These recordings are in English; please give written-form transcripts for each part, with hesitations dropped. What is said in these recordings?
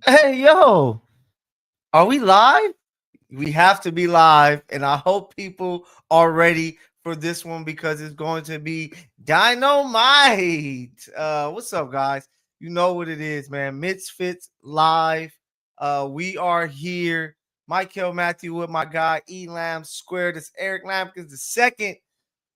Hey, yo, are we live? We have to be live, and I hope people are ready for this one because it's going to be dynamite. What's up, guys? You know what it is, man. Misfits live. We are here. Mykell Mathieu with my guy Elam Square. This Eric Lambkins the second.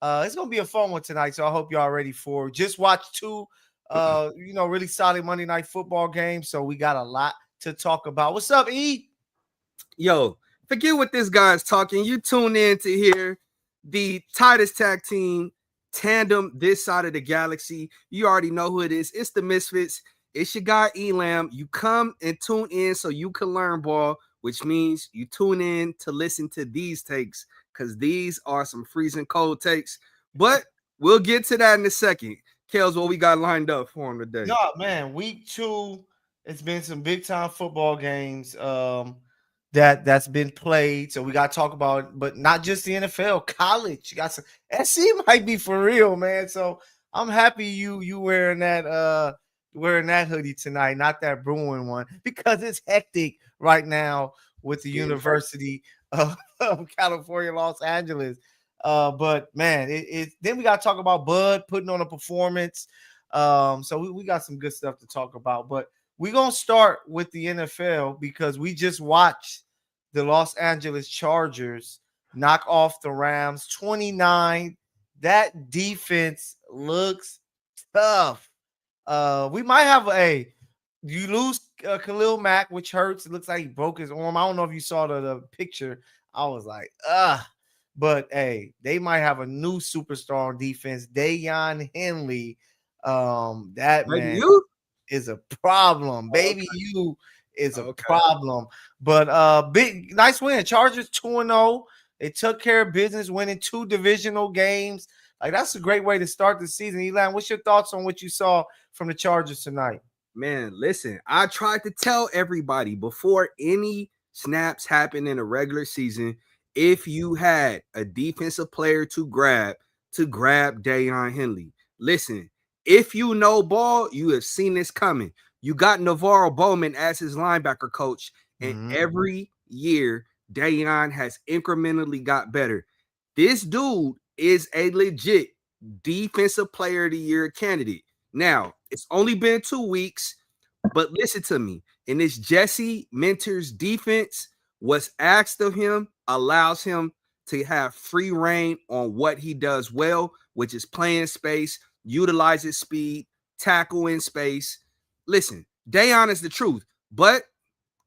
It's gonna be a fun one tonight, so I hope y'all ready for it. Just watch two really solid Monday night football games. So we got a lot to talk about. What's up, E? Yo, forget what this guy is talking. You tune in to hear the tightest tag team tandem this side of the galaxy. You already know who it is. It's the Misfits. It's your guy Elam. You come and tune in so you can learn ball, which means you tune in to listen to these takes because these are some freezing cold takes. But we'll get to that in a second. Kels, what we got lined up for him today? No, man, week two. It's been some big time football games. That's been played. So we got to talk about, but not just the NFL, college. You got some SC might be for real, man. So I'm happy you wearing that hoodie tonight, not that Bruin one, because it's hectic right now with the University of California, Los Angeles. But man, then we got to talk about Bud putting on a performance. So we got some good stuff to talk about, but we're going to start with the NFL because we just watched the Los Angeles Chargers knock off the Rams 29. That defense looks tough. We might have you lose Khalil Mack, which hurts. It looks like he broke his arm. I don't know if you saw the picture. I was like, but hey, they might have a new superstar on defense, Dayon Henley. That man is a problem. Baby, you is a problem. But big nice win. Chargers 2-0. They took care of business, winning 2 divisional games. Like that's a great way to start the season. Elan, what's your thoughts on what you saw from the Chargers tonight? Man, listen, I tried to tell everybody before any snaps happen in a regular season, if you had a defensive player to grab Dayon Henley. Listen, if you know ball, you have seen this coming. You got Navarro Bowman as his linebacker coach, and every year Dayon has incrementally got better. This dude is a legit defensive player of the year candidate. Now, it's only been 2 weeks, but listen to me. In this Jesse Mentor's defense, what's asked of him allows him to have free reign on what he does well, which is play in space, utilize his speed, tackle in space. Listen, Dayon is the truth, but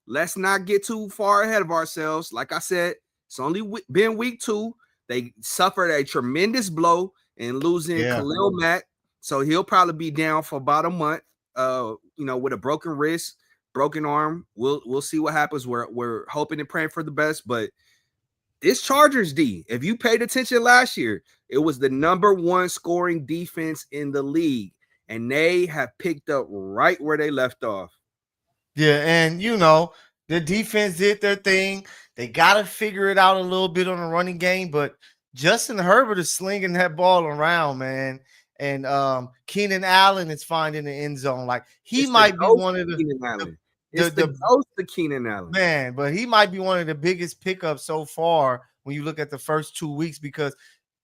let's not get too far ahead of ourselves. Like I said, it's only been week 2. They suffered a tremendous blow in losing Khalil Mack. So he'll probably be down for about a month, with a broken wrist, broken arm. We'll see what happens. We're hoping and praying for the best. But this Chargers D, if you paid attention last year, it was the number 1 scoring defense in the league. And they have picked up right where they left off. Yeah, and the defense did their thing. They got to figure it out a little bit on the running game, but Justin Herbert is slinging that ball around, man. And Keenan Allen is finding the end zone. Like he might be one of the ghost of Keenan Allen. Man, but he might be one of the biggest pickups so far when you look at the first 2 weeks because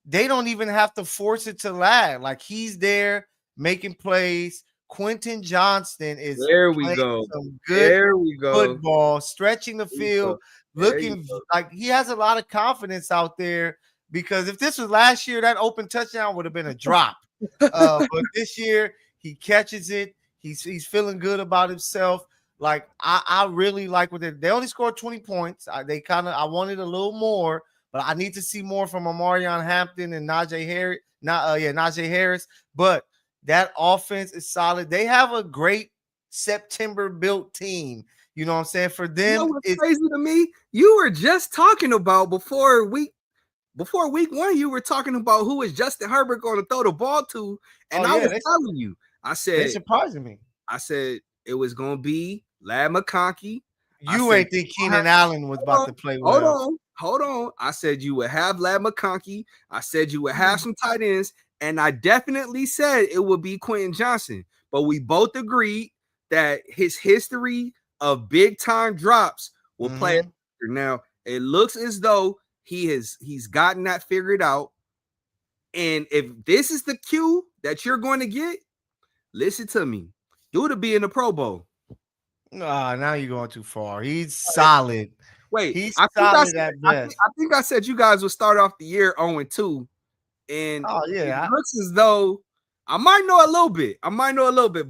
they don't even have to force it to lag. Like he's there making plays. Quentin Johnston is some good football, stretching the field, looking like he has a lot of confidence out there. Because if this was last year, that open touchdown would have been a drop. But this year, he catches it. He's feeling good about himself. Like I really like what they only scored 20 points. I wanted a little more, but I need to see more from Amarion Hampton and Najee Harris. But that offense is solid. They have a great September built team. You know what I'm saying? For them, it's crazy to me. You were just talking about before week 1, you were talking about who is Justin Herbert going to throw the ball to, and I was telling you, I said, it's surprising me. I said it was going to be Lad McConkey. You ain't think Keenan Allen was about to play well. Hold on. I said you would have Lad McConkey. I said you would have some tight ends, and I definitely said it would be Quentin Johnson. But we both agreed that his history of big time drops will play. Mhm. Now it looks as though he's gotten that figured out. And if this is the cue that you're going to get, listen to me. You would be in the Pro Bowl. Nah, now you're going too far. He's solid. Wait, He's I think I solid said at best. I think I said you guys would start off the year 0-2, and Oh it yeah, looks as though I might know a little bit.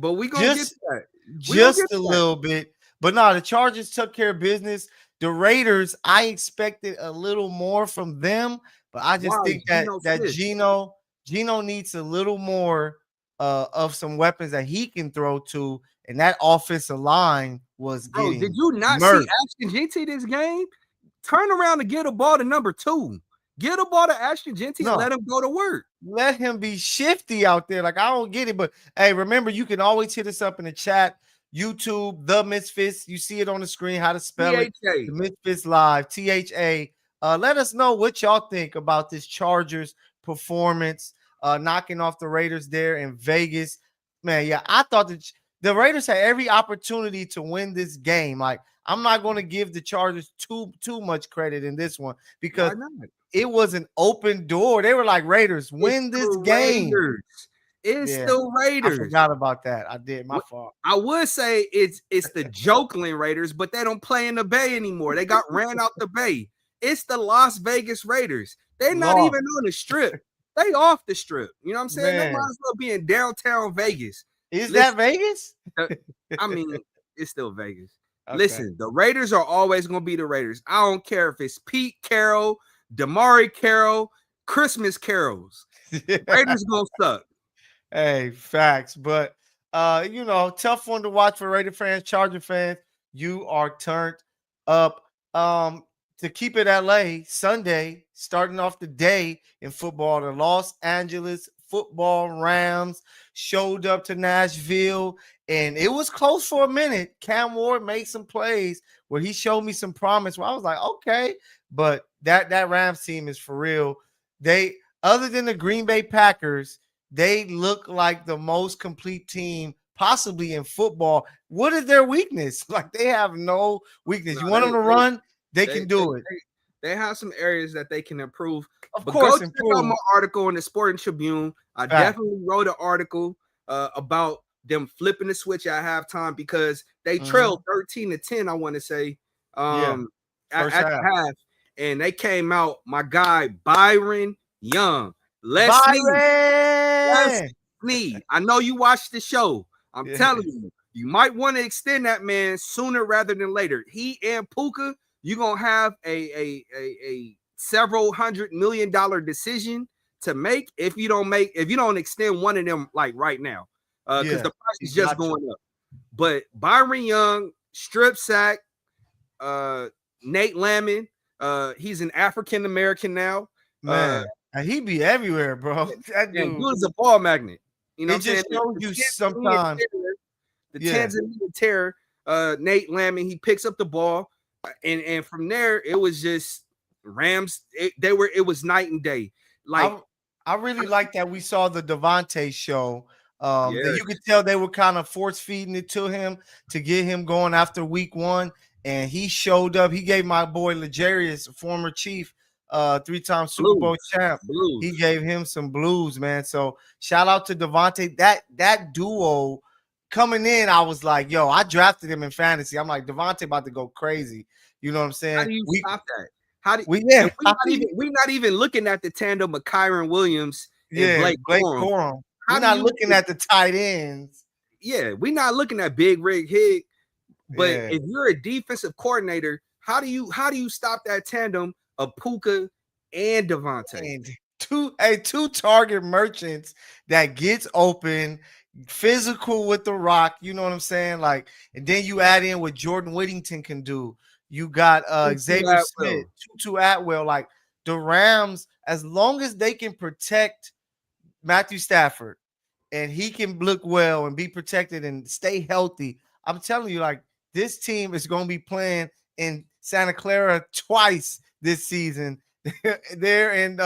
But we gonna get to that. We gonna get just a to that. little bit. But no, the Chargers took care of business. The Raiders, I expected a little more from them, but I just Why think that Geno that Smith? Gino needs a little more of some weapons that he can throw to, and that offensive line was Bro, did getting you not see murked. Ashton Genty this game? Turn around and get a ball to number 2. Get a ball to Ashton Genty and No, let him go to work. let him be shifty out there. Like, I don't get it. But hey, remember, you can always hit us up in the chat. YouTube, The Misfits. You see it on the screen, how to spell it. THA. The Misfits Live, THA. Let us know what y'all think about this Chargers performance, knocking off the Raiders there in Vegas. Man, yeah, I thought that the Raiders had every opportunity to win this game. Like, I'm not going to give the Chargers too much credit in this one because Why not? it was an open door. They were like, Raiders, win this game. Raiders. It's Yeah, the I Raiders. forgot about that. I did. My fault. I would say it's the Jokeland Raiders, but they don't play in the Bay anymore. They got ran out the Bay. It's the Las Vegas Raiders. They're not Lost. even on the strip. They off the strip. You know what I'm saying? They Man. might as well be in downtown Vegas. Is Listen, that Vegas? I mean, it's still Vegas. Okay. Listen, the Raiders are always going to be the Raiders. I don't care if it's Pete Carroll, Damari Carroll, Christmas carols. Raiders going to suck. Hey, facts. But tough one to watch for Raider fans, Charger fans. You are turned up. To keep it LA, Sunday, starting off the day in football, the Los Angeles Football Rams showed up to Nashville, and it was close for a minute. Cam Ward made some plays where he showed me some promise where I was like, okay, but that Rams team is for real. They, other than the Green Bay Packers, they look like the most complete team possibly in football. What is their weakness? Like, they have no weakness. You want them to run, they can do it. They have some areas that they can improve. Of But course, go check out my article in the Sporting Tribune. I definitely wrote an article about them flipping the switch at halftime because they trailed 13-10, I want to say, at the half. And they came out, my guy, Byron Young. Les Snead. I know you watched the show. I'm telling you, you might want to extend that man sooner rather than later. He and Puka, you're gonna have a several $100 million decision to make if you don't extend one of them like right now. Because the price is just going up. But Byron Young, strip sack, Nate Lamon, he's an African American now. Man, and he be everywhere, bro. That dude is a ball magnet. You know, it just shows you sometimes. The Tanzanian terror, Nate Lamon, he picks up the ball, and from there it was just Rams. It was night and day. Like I really like that we saw the Devontae show. That you could tell they were kind of force feeding it to him to get him going after week 1, and he showed up. He gave my boy Legarius, former Chief, 3-time Super Bowl champ. He gave him some blues, man. So shout out to Devontae. That duo coming in, I was like, yo, I drafted him in fantasy. I'm like, Devontae about to go crazy. You know what I'm saying? How do you stop that? How do we're not even looking at the tandem of Kyron Williams and Blake Corum. We're not looking at the tight ends. Yeah, we're not looking at Big Rig Hig. But if you're a defensive coordinator, how do you stop that tandem of Puka and Devontae? And two target merchants that gets open, physical with the rock. You know what I'm saying? Like, and then you add in what Jordan Whittington can do. You got Xavier Smith, Tutu Atwell. Like, the Rams, as long as they can protect Matthew Stafford and he can look well and be protected and stay healthy, I'm telling you, like, this team is going to be playing in Santa Clara twice this season. They're in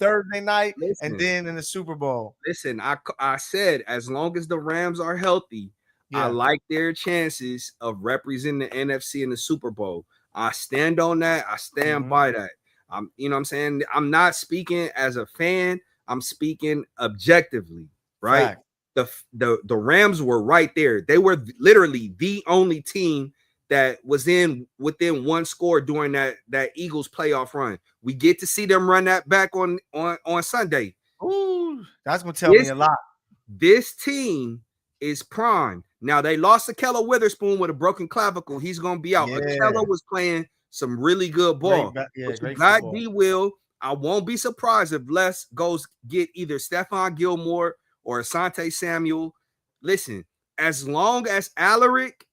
Thursday night and then in the Super Bowl. Listen, I said as long as the Rams are healthy, I Yeah. like their chances of representing the NFC in the Super Bowl. I stand on that. I stand by that. You know what I'm saying? I'm not speaking as a fan. I'm speaking objectively, right? Fact. The Rams were right there. They were literally the only team that was within one score during that Eagles playoff run. We get to see them run that back on Sunday. Ooh, that's gonna tell me a lot. This team is prime. Now they lost Akello Witherspoon with a broken clavicle. He's gonna be out. Yeah. Akello was playing some really good ball. But you Great got football. D Will. I won't be surprised if Les goes get either Stephon Gilmore or Asante Samuel. Listen, as long as Alaric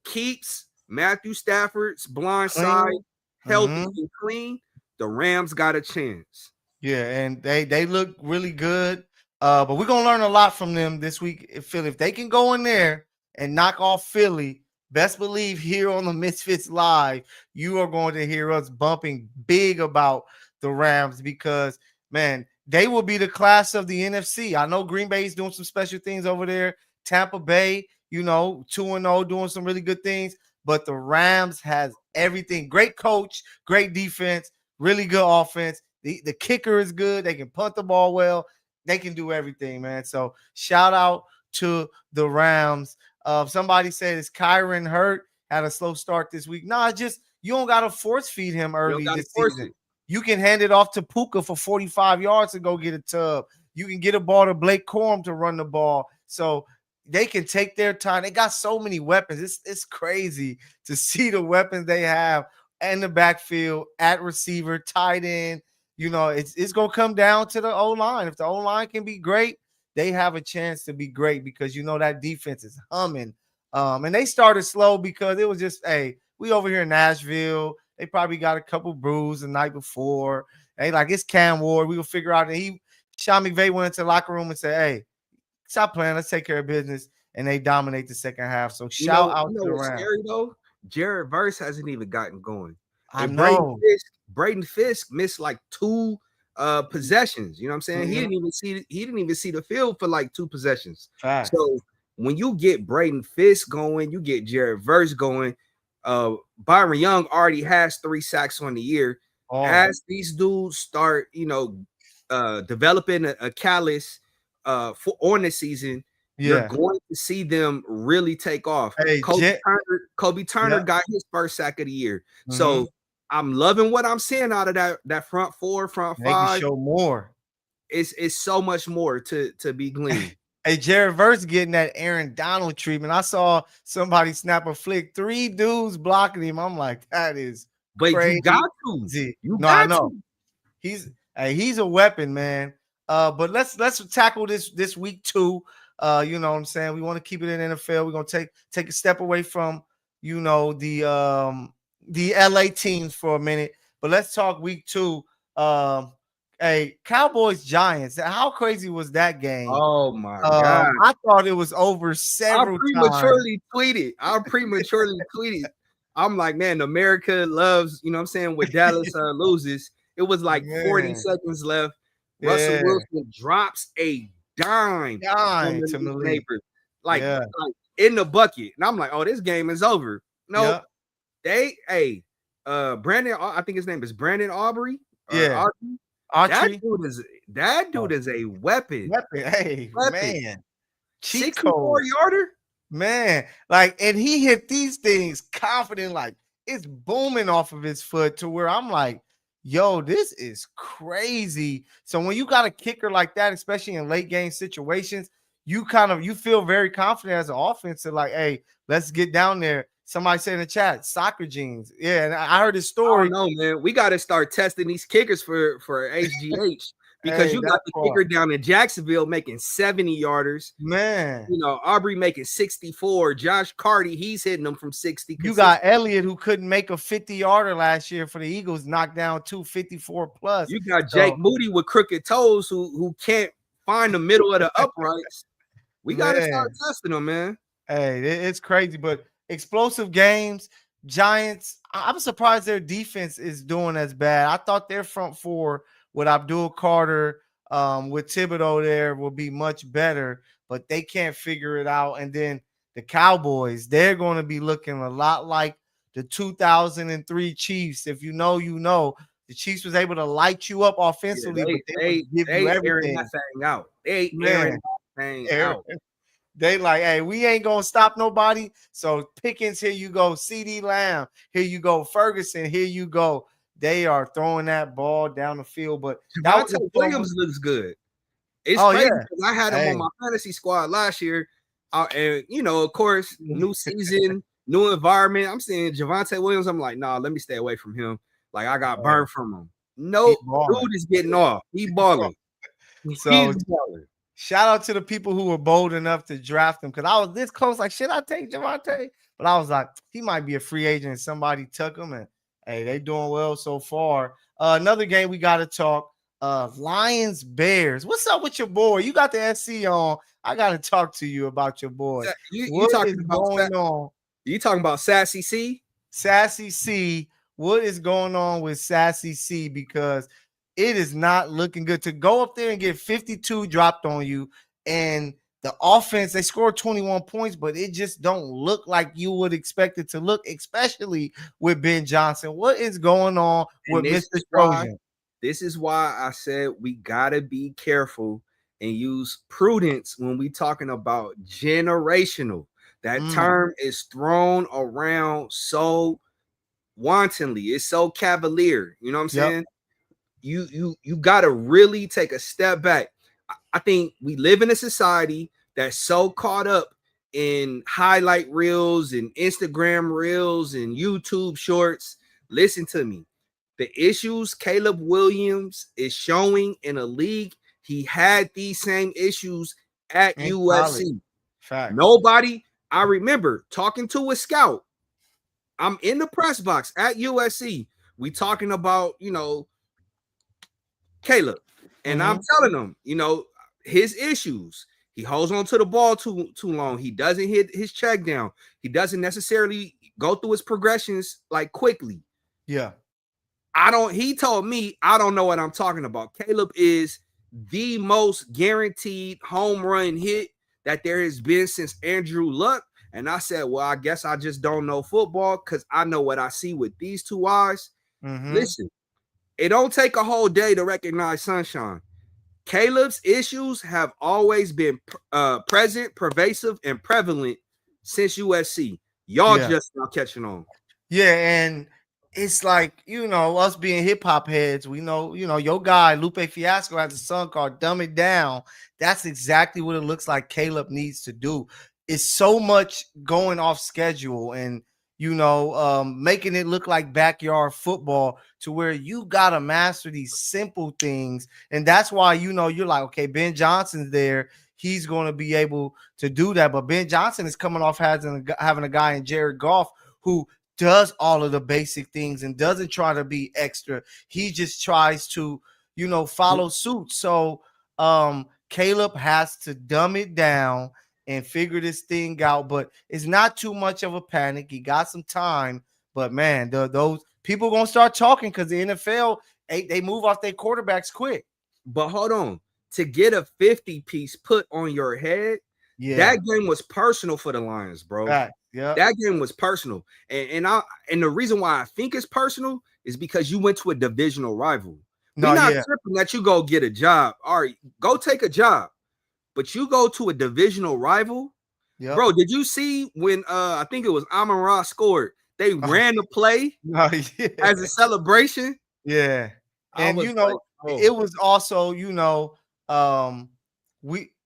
keeps Matthew Stafford's blind side healthy and clean, the Rams got a chance. Yeah, and they look really good. But we're gonna learn a lot from them this week. If they can go in there and knock off Philly, best believe here on the Misfits Live, you are going to hear us bumping big about the Rams because man, they will be the class of the NFC. I know Green Bay is doing some special things over there. Tampa Bay, 2-0, doing some really good things. But the Rams has everything. Great coach, great defense, really good offense. The kicker is good. They can punt the ball well. They can do everything, man. So shout out to the Rams. Somebody said, is Kyron hurt? Had a slow start this week. No, just you don't got to force feed him early this season. You can hand it off to Puka for 45 yards to go get a tub. You can get a ball to Blake Corum to run the ball. So they can take their time. They got so many weapons. It's crazy to see the weapons they have in the backfield, at receiver, tight end. It's going to come down to the O-line. If the O-line can be great, they have a chance to be great because that defense is humming. And they started slow because it was just, hey, we over here in Nashville. They probably got a couple brews the night before. Hey, like it's Cam Ward. We will figure out. And Sean McVay went into the locker room and said, hey, stop playing. Let's take care of business. And they dominate the second half. So shout out to the what's Rams. scary though? Jared Verse hasn't even gotten going. I know. Braden Fisk missed like 2 possessions. You know what I'm saying? He didn't even see the field for like 2 possessions. Fact. So when you get Braden Fisk going, you get Jared Verse going. Byron Young already has 3 sacks on the year. As these dudes start, developing a callus on the season, you're going to see them really take off. Hey, Kobe Turner got his first sack of the year. So I'm loving what I'm seeing out of that front 4, front 5. They can show more. It's so much more to be gleaned. Hey, Jared Verse getting that Aaron Donald treatment. I saw somebody snap a flick, 3 dudes blocking him. I'm like, that is crazy. You got to. I know. He's a weapon, man. But let's tackle this week 2. You know what I'm saying? We want to keep it in NFL. We're gonna take a step away from the LA teams for a minute. But let's talk week 2. Hey, Cowboys Giants. How crazy was that game? Oh my god! I thought it was over several times. I prematurely tweeted. I'm like, man, America loves, you know what I'm saying, when Dallas loses. It was like 40 seconds left. Russell Wilson drops a dime to the neighbor, like in the bucket. And I'm like, oh, this game is over. No, Brandon, I think his name is Brandon Aubrey. Autry. That dude is a weapon. Hey, man. 64-yarder. Man, and he hit these things confident, like it's booming off of his foot to where I'm like, yo, this is crazy. So when you got a kicker like that, especially in late game situations, you feel very confident as an offense to like, hey, let's get down there. Somebody said in the chat, soccer jeans. Yeah, and I heard his story. No, man, we got to start testing these kickers for HGH because you got the kicker down in Jacksonville making 70-yarders. Man, Aubrey making 64. Josh Carty, he's hitting them from 60. You got Elliott who couldn't make a 50-yarder last year for the Eagles, knocked down 254 plus. You got Jake Moody with crooked toes who can't find the middle of the uprights. We got to start testing them, man. Hey, it's crazy, but explosive games. Giants, I'm surprised their defense is doing as bad. I thought their front 4 with Abdul Carter, with Thibodeau there will be much better, but they can't figure it out. And then the Cowboys, they're going to be looking a lot like the 2003 Chiefs. If you know, you know. The Chiefs was able to light you up Yeah, offensively, but they would give you airing that everything. thing out. They airing Man, that thing out. they like, hey, we ain't gonna stop nobody. So Pickens, here you go. CD Lamb, here you go. Ferguson, here you go. They are throwing that ball down the field. But that was Javonte a Williams looks good. It's oh crazy yeah. because I had him on Hey. my fantasy squad last year. And of course, new season, new environment. I'm seeing Javonte Williams. I'm like, nah, let me stay away from him. Like I got burned from him. No, dude is getting off. He balling. So He's balling. shout out to the people who were bold enough to draft him, because I was this close. Like, should I take Javonte? But I was like, he might be a free agent, and somebody took him. And hey, they doing well so far. Another game we got to talk. Lions Bears. What's up with your boy? You got the SC on. I got to talk to you about your boy. You talking about going on? You talking about Sassy C? Sassy C. What is going on with Sassy C? Because it is not looking good to go up there and get 52 dropped on you. And the offense, they scored 21 points, but it just don't look like you would expect it to look, especially with Ben Johnson. What is going on with Mr. Trojan? This is why I said we got to be careful and use prudence when we talking about generational. That term is thrown around so wantonly. It's so cavalier. You know what I'm saying? You got to really take a step back. I think we live in a society that's so caught up in highlight reels and Instagram reels and YouTube shorts. Listen to me. The issues Caleb Williams is showing in a league, he had these same issues at USC. Nobody, I remember talking to a scout. I'm in the press box at USC. We talking about, Caleb. And I'm telling him, his issues. He holds on to the ball too long. He doesn't hit his check down. He doesn't necessarily go through his progressions like quickly. Yeah. He told me, I don't know what I'm talking about. Caleb is the most guaranteed home run hit that there has been since Andrew Luck. And I said, well, I guess I just don't know football because I know what I see with these two eyes. Listen, it don't take a whole day to recognize sunshine. Caleb's issues have always been present, pervasive, and prevalent since USC. Y'all just now catching on. Yeah, and it's like, us being hip-hop heads, we know, your guy, Lupe Fiasco, has a song called Dumb It Down. That's exactly what it looks like Caleb needs to do. It's so much going off schedule and, making it look like backyard football to where you got to master these simple things. And that's why, you're like, okay, Ben Johnson's there. He's going to be able to do that. But Ben Johnson is coming off having a guy in Jared Goff who does all of the basic things and doesn't try to be extra. He just tries to, follow suit. So Caleb has to dumb it down and figure this thing out. But it's not too much of a panic. He got some time. But, man, those people going to start talking because the NFL, they move off their quarterbacks quick. But hold on. To get a 50-piece put on your head, that game was personal for the Lions, bro. That game was personal. And the reason why I think it's personal is because you went to a divisional rival. We're not tripping that you go get a job. All right, go take a job. But you go to a divisional rival. Bro, did you see when I think it was Amon-Ra scored? They ran the play as a celebration. Yeah. And it was also,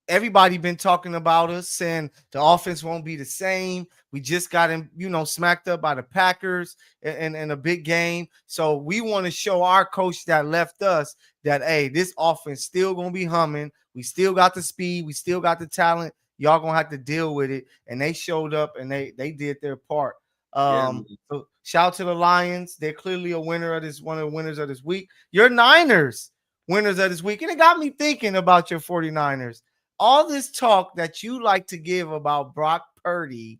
everybody been talking about us saying the offense won't be the same. We just got him, smacked up by the Packers in a big game. So we want to show our coach that left us that, hey, this offense still going to be humming. We still got the speed. We still got the talent. Y'all going to have to deal with it. And they showed up and they did their part. So shout out to the Lions. They're clearly a winner of this, one of the winners of this week. Your Niners, winners of this week. And it got me thinking about your 49ers. All this talk that you like to give about Brock Purdy,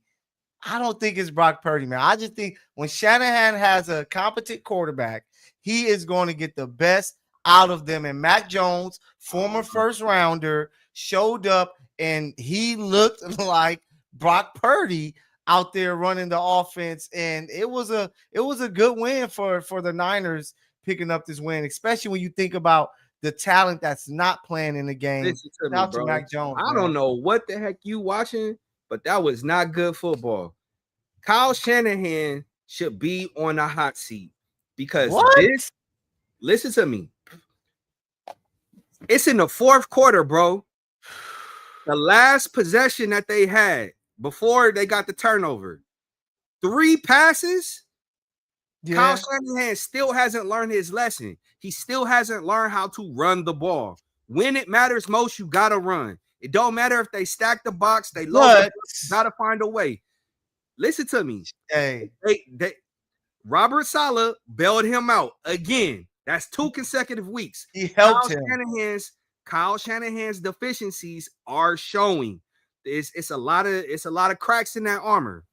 I don't think it's Brock Purdy, man. I just think when Shanahan has a competent quarterback, he is going to get the best out of them. And Mac Jones, former first rounder, showed up and he looked like Brock Purdy out there running the offense, and it was a good win for the Niners picking up this win, especially when you think about the talent that's not playing in the game. Listen to Shout me, out to bro. Mac Jones. I don't know what the heck you watching, but that was not good football. Kyle Shanahan should be on a hot seat because this. Listen to me. It's in the fourth quarter, bro. The last possession that they had before they got the turnover, 3 passes. Yeah. Kyle Shanahan still hasn't learned his lesson. He still hasn't learned how to run the ball. When it matters most, you gotta run. It don't matter if they stack the box, they load the box, you gotta find a way. Listen to me. Hey, they Robert Saleh bailed him out again. That's 2 consecutive weeks. He helped him. Kyle Shanahan's deficiencies are showing. It's a lot of cracks in that armor.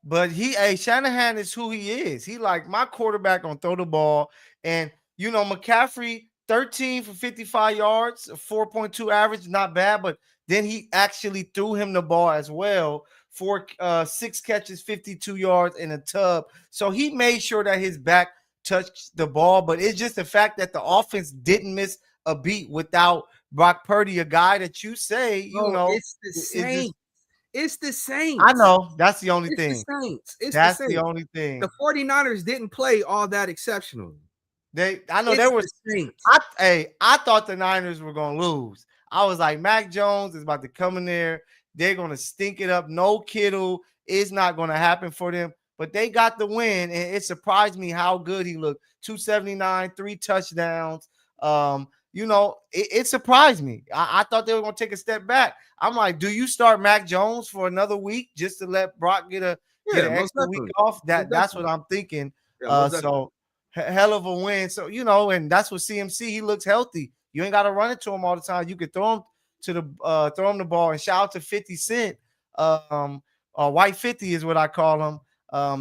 But Shanahan is who he is. He like, my quarterback gonna throw the ball, and McCaffrey 13 for 55 yards, 4.2 average, not bad. But then he actually threw him the ball as well for 6 catches, 52 yards in a tub. So he made sure that his back touched the ball. But it's just the fact that the offense didn't miss a beat without Brock Purdy, a guy that you say, it's the Saints. It's the Saints. I know. That's the only thing. The Saints. That's the only thing. The 49ers didn't play all that exceptional. I thought the Niners were going to lose. I was like, Mac Jones is about to come in there. They're going to stink it up. No Kittle. It's not going to happen for them. But they got the win, and it surprised me how good he looked. 279, 3 touchdowns. It surprised me. I thought they were going to take a step back. I'm like, do you start Mac Jones for another week just to let Brock get an extra week off? That's what I'm thinking. So hell of a win. So, and that's what CMC, he looks healthy. You ain't got to run it to him all the time. You could throw him the ball. And shout out to 50 Cent. White 50 is what I call him.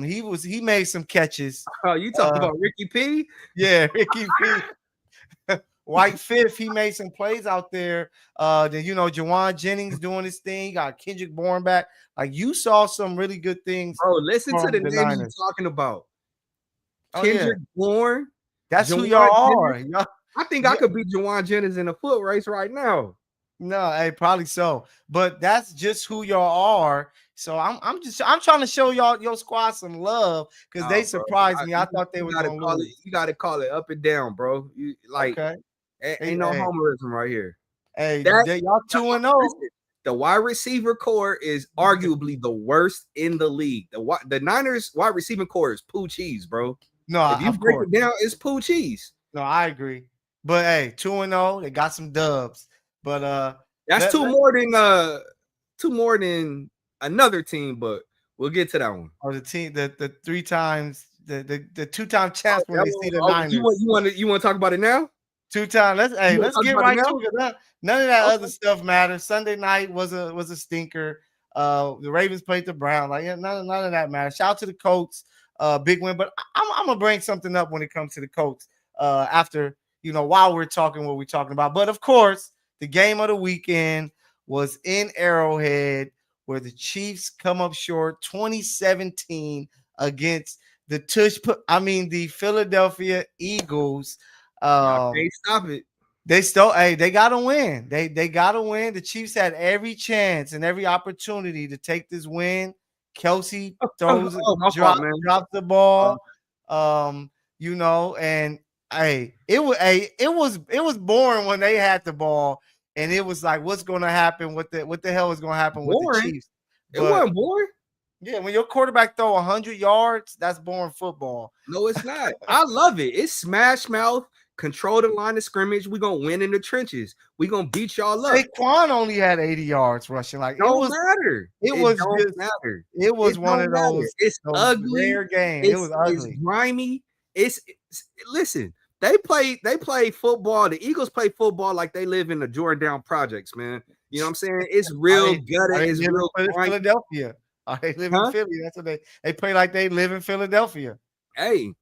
He made some catches. Oh, you talking about Ricky P? Yeah, Ricky P. White Fifth, he made some plays out there. Then Jawan Jennings doing his thing. Got Kendrick Bourne back. Like, you saw some really good things. Bro, listen to the name you're talking about. Kendrick Bourne. That's Jawan who y'all are. I think I could beat Jawan Jennings in a foot race right now. No, probably so. But that's just who y'all are. So I'm trying to show your squad some love because they surprised me. I thought they were going to lose. You got to call it up and down, bro. Ain't no homerism right here. Hey, y'all 2-0. The wide receiver core is arguably the worst in the league. The Niners wide receiving core is poo cheese, bro. No, if you break it down, it's poo cheese. No, I agree. But hey, 2-0, they got some dubs. But that's two more than another team. But we'll get to that one. Or the team, the 3 times, the 2-time champs when they see the Niners. You want to talk about it now? 2-time. Let's get right to it. None of that other stuff matters. Sunday night was a stinker. The Ravens played the Browns. None of that matters. Shout out to the Colts. Big win. But I'm gonna bring something up when it comes to the Colts. After while we're talking what we're talking about. But of course, the game of the weekend was in Arrowhead, where the Chiefs come up short 2017 against the Philadelphia Eagles. They stop it. They gotta win. They gotta win. The Chiefs had every chance and every opportunity to take this win. Kelsey drops the ball. And it was boring when they had the ball, and it was like, what's gonna happen? What the hell is gonna happen with the Chiefs? It wasn't boring. Yeah, when your quarterback throw 100 yards, that's boring football. No, it's not. I love it. It's smash mouth. Control the line of scrimmage. We're going to win in the trenches. We're going to beat y'all up. Saquon only had 80 yards rushing. Like, don't matter. It was one of those. It's ugly. Rare game. It was ugly. It's grimy. Listen, they play football. The Eagles play football like they live in the Jordan projects, man. You know what I'm saying? It's real gutted. It's real Philadelphia. They live in Philly. That's what they play like they live in Philadelphia. Hey,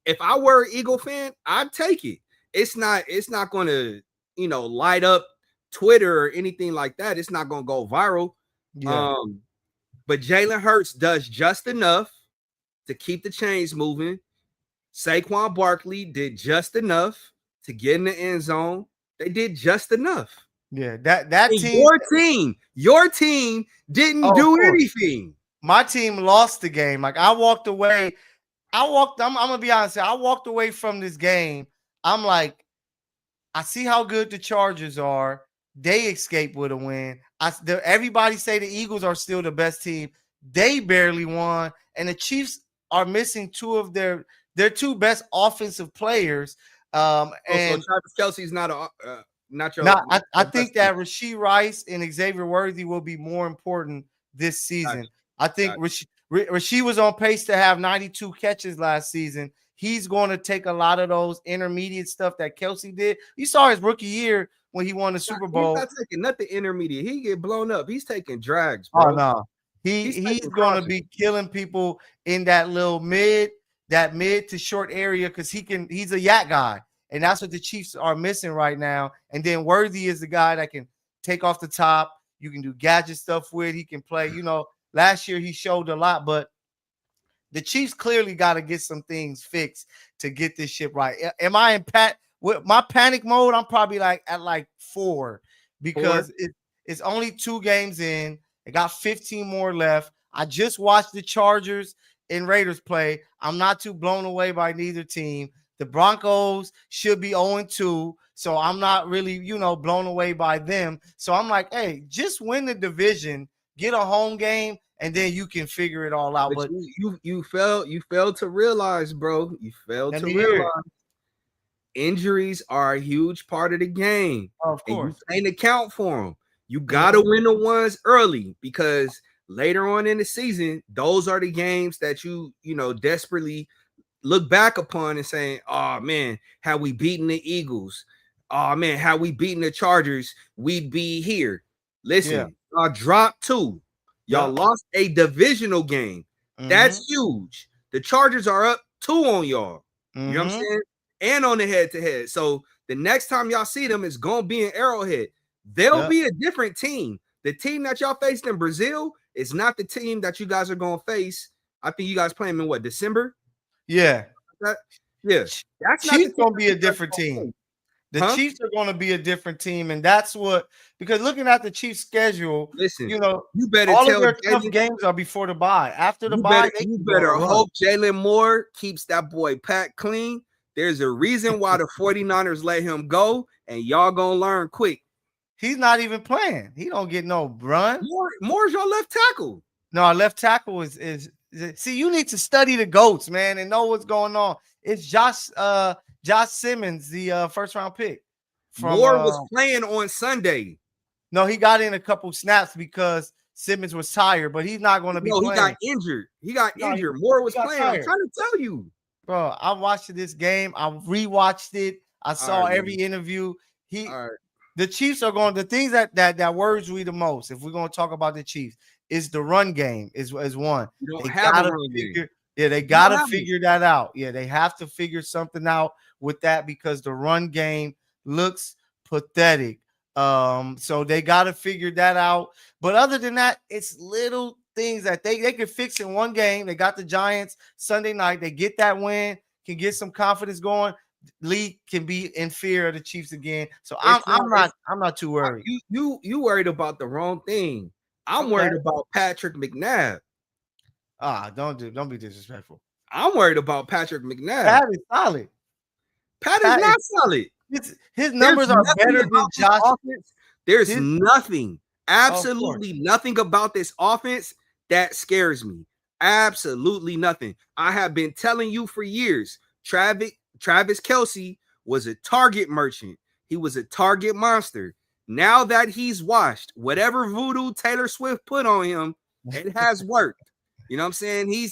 if I were an Eagle fan, I'd take it. It's not going to, light up Twitter or anything like that. It's not going to go viral. Yeah. But Jalen Hurts does just enough to keep the chains moving. Saquon Barkley did just enough to get in the end zone. They did just enough. Yeah. That And team. your team didn't Oh, of do course. anything. My team lost the game. Like I walked away. I'm gonna be honest. I walked away from this game. I'm like, I see how good the Chargers are. They escaped with a win. Everybody say the Eagles are still the best team. They barely won, and the Chiefs are missing two of their two best offensive players. So And Travis Kelce's not your. now I your think best that Rashee Rice and Xavier Worthy will be more important this Gotcha. season. I think Gotcha. Rashee was on pace to have 92 catches last season. He's going to take a lot of those intermediate stuff that Kelce did. You saw his rookie year when he won the Super Bowl. He's not taking nothing intermediate. He get blown up. He's taking drags, Oh bro. no, he's going to be killing people in that little mid to short area because he's a yak guy, and that's what the Chiefs are missing right now. And then Worthy is the guy that can take off the top. You can do gadget stuff with. He can play. You know, last year he showed a lot, but the Chiefs clearly got to get some things fixed to get this shit right. Am I in with my panic mode? I'm probably at 4 because it's only 2 games in. They got 15 more left. I just watched the Chargers and Raiders play. I'm not too blown away by neither team. The Broncos should be 0-2, so I'm not really, blown away by them. So I'm like, hey, just win the division, get a home game, and then you can figure it all out. But you failed to realize, bro. You failed to realize injuries are a huge part of the game. Oh, of course. And you can't account for them. You gotta win the ones early because later on in the season, those are the games that you desperately look back upon and saying, oh man, had we beaten the Eagles, oh man, had we beaten the Chargers, we'd be here. Listen, y'all dropped 2. Y'all lost a divisional game. That's huge. The Chargers are up 2 on y'all. You know what I'm saying? And on the head-to-head. So the next time y'all see them, it's going to be an Arrowhead. They'll be a different team. The team that y'all faced in Brazil is not the team that you guys are going to face. I think you guys play them in what, December? Yeah. That's Chiefs going to be a different team. The Chiefs are going to be a different team, and that's because looking at the Chiefs' schedule, listen, you better all of their tough games are before the bye. After the bye, you better hope Jalen Moore keeps that boy Pat clean. There's a reason why the 49ers let him go, and y'all gonna learn quick. He's not even playing. He don't get no run. Moore's your left tackle. No, our left tackle is see, you need to study the GOATs, man, and know what's going on. It's Josh Simmons, the first round pick. Moore was playing on Sunday. No, he got in a couple snaps because Simmons was tired, but he's not going to be playing. He got injured. Moore was playing. I'm trying to tell you. Bro, I watched this game. I rewatched it. I saw every interview. The Chiefs are going. The things that worries me the most, if we're going to talk about the Chiefs, is the run game. Is one. They gotta figure. Yeah, they gotta figure that out. Yeah, they have to figure something out with that because the run game looks pathetic. So they gotta figure that out. But other than that, it's little things that they could fix in one game. They got the Giants Sunday night. They get that win, can get some confidence going. Lee can be in fear of the Chiefs again. So I'm not too worried. You worried about the wrong thing. I'm worried about Patrick McNabb. Don't be disrespectful. I'm worried about Patrick McNabb. Pat is solid. Pat is not solid. His numbers are better than Josh. There's nothing, absolutely nothing about this offense that scares me. Absolutely nothing. I have been telling you for years, Travis Kelce was a target merchant. He was a target monster. Now that he's washed, whatever voodoo Taylor Swift put on him, it has worked. You know what I'm saying? He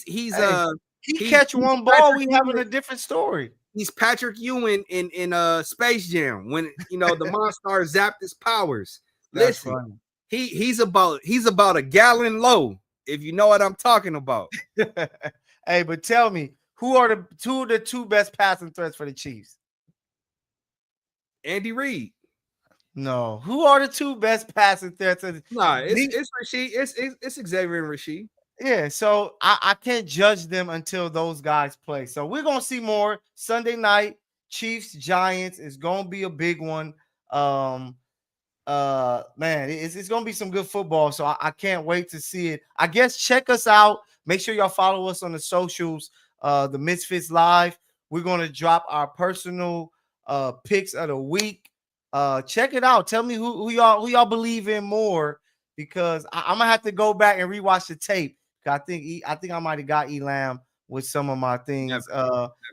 catch one ball, we having a different story. He's Patrick Ewing in Space Jam when the Monster zapped his powers. Listen, he's about a gallon low, if you know what I'm talking about. Hey, but tell me, who are the two best passing threats for the Chiefs? Andy Reid. No. Who are the two best passing threats? Nah, it's Rasheed. It's Xavier and Rasheed. Yeah, so I can't judge them until those guys play. So we're gonna see more Sunday night. Chiefs Giants is gonna be a big one. Um, man, it's gonna be some good football. So I can't wait to see it. I guess check us out. Make sure y'all follow us on the socials. The Misfits Live. We're gonna drop our personal picks of the week. Check it out. Tell me who y'all believe in more because I'm gonna have to go back and rewatch the tape. I think I might have got Elam with some of my things.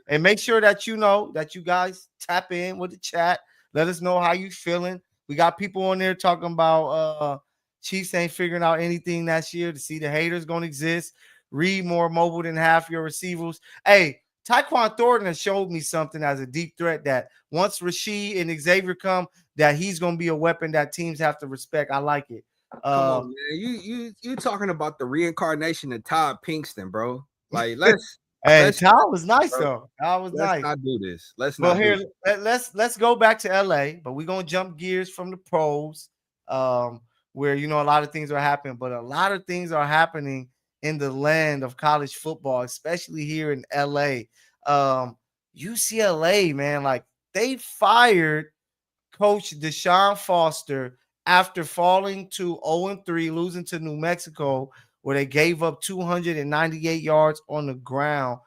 And make sure that you know that you guys tap in with the chat. Let us know how you feeling. We got people on there talking about Chiefs ain't figuring out anything this year to see the haters gonna exist. Read more mobile than half your receivers. Hey, Tyquan Thornton has showed me something as a deep threat that once Rasheed and Xavier come, that he's gonna be a weapon that teams have to respect. I like it. Come on, man. You talking about the reincarnation of Todd Pinkston, bro. Like let's Todd was nice bro, though. Todd was let's nice. not do this. Let's Well, not here do this. let's go back to LA, but we're gonna jump gears from the pros, where a lot of things are happening, but a lot of things are happening in the land of college football, especially here in LA. UCLA, man, like they fired Coach DeShaun Foster after falling to 0-3, losing to New Mexico, where they gave up 298 yards on the ground.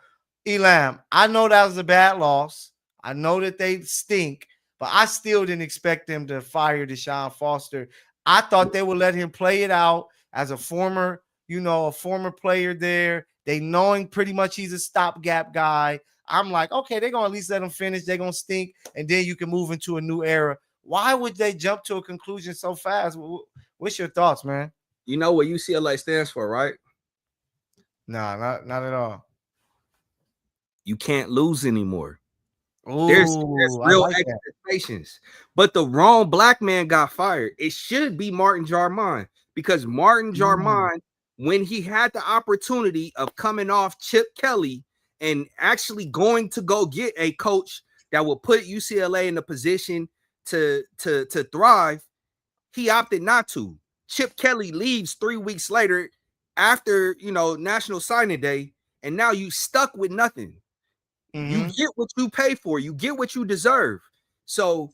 Elam, I know that was a bad loss. I know that they stink, but I still didn't expect them to fire DeShaun Foster. I thought they would let him play it out as a former player there. They knowing pretty much he's a stopgap guy. I'm like, okay, they're going to at least let him finish. They're going to stink, and then you can move into a new era. Why would they jump to a conclusion so fast? What's your thoughts, man? You know what UCLA stands for, right? Nah, not at all. You can't lose anymore. Ooh, there's real like expectations. But the wrong black man got fired. It should be Martin Jarmon, because Martin Jarmon, when he had the opportunity of coming off Chip Kelly and actually going to go get a coach that will put UCLA in a position to thrive, he opted not to. Chip Kelly leaves 3 weeks later after National Signing Day, and now you stuck with nothing. You get what you pay for. You get what you deserve. So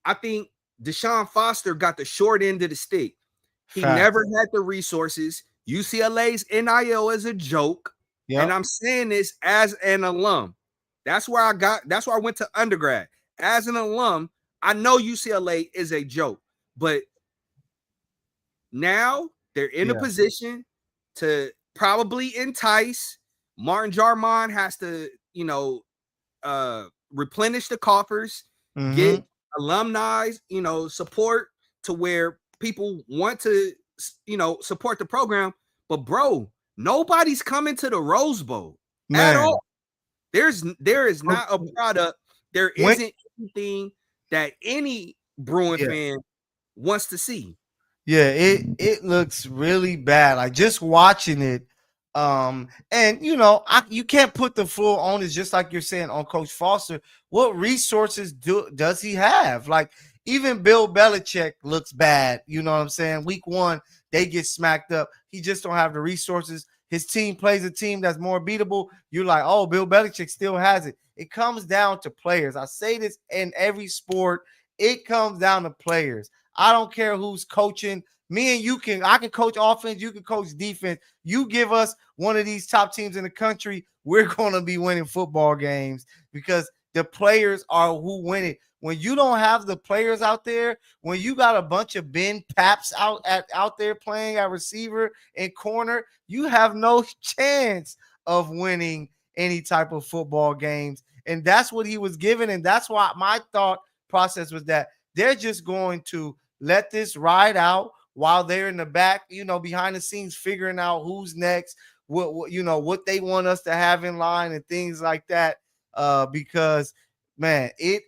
I think DeShaun Foster got the short end of the stick. He never had the resources. UCLA's NIL is a joke. Yep. And I'm saying this as an alum. That's where I went to undergrad. As an alum, I know UCLA is a joke. But now they're in a position to probably entice. Martin Jarmon has to replenish the coffers, get alumni, support to where people want to, support the program. But bro, nobody's coming to the Rose Bowl at all. There is not a product. There isn't anything that any Bruin fan wants to see. Yeah, it looks really bad. Like just watching it. And you can't put the full onus, just like you're saying, on Coach Foster. What resources does he have? Like even Bill Belichick looks bad. You know what I'm saying? Week 1, they get smacked up. He just don't have the resources. His team plays a team that's more beatable. You're like, oh, Bill Belichick still has it. It comes down to players. I say this in every sport. It comes down to players. I don't care who's coaching. Me and you I can coach offense. You can coach defense. You give us one of these top teams in the country, we're going to be winning football games because the players are who win it. When you don't have the players out there, when you got a bunch of Ben Paps out there playing at receiver and corner, you have no chance of winning any type of football games. And that's what he was given. And that's why my thought process was that they're just going to let this ride out while they're in the back, behind the scenes, figuring out who's next, what they want us to have in line and things like that. Because man, it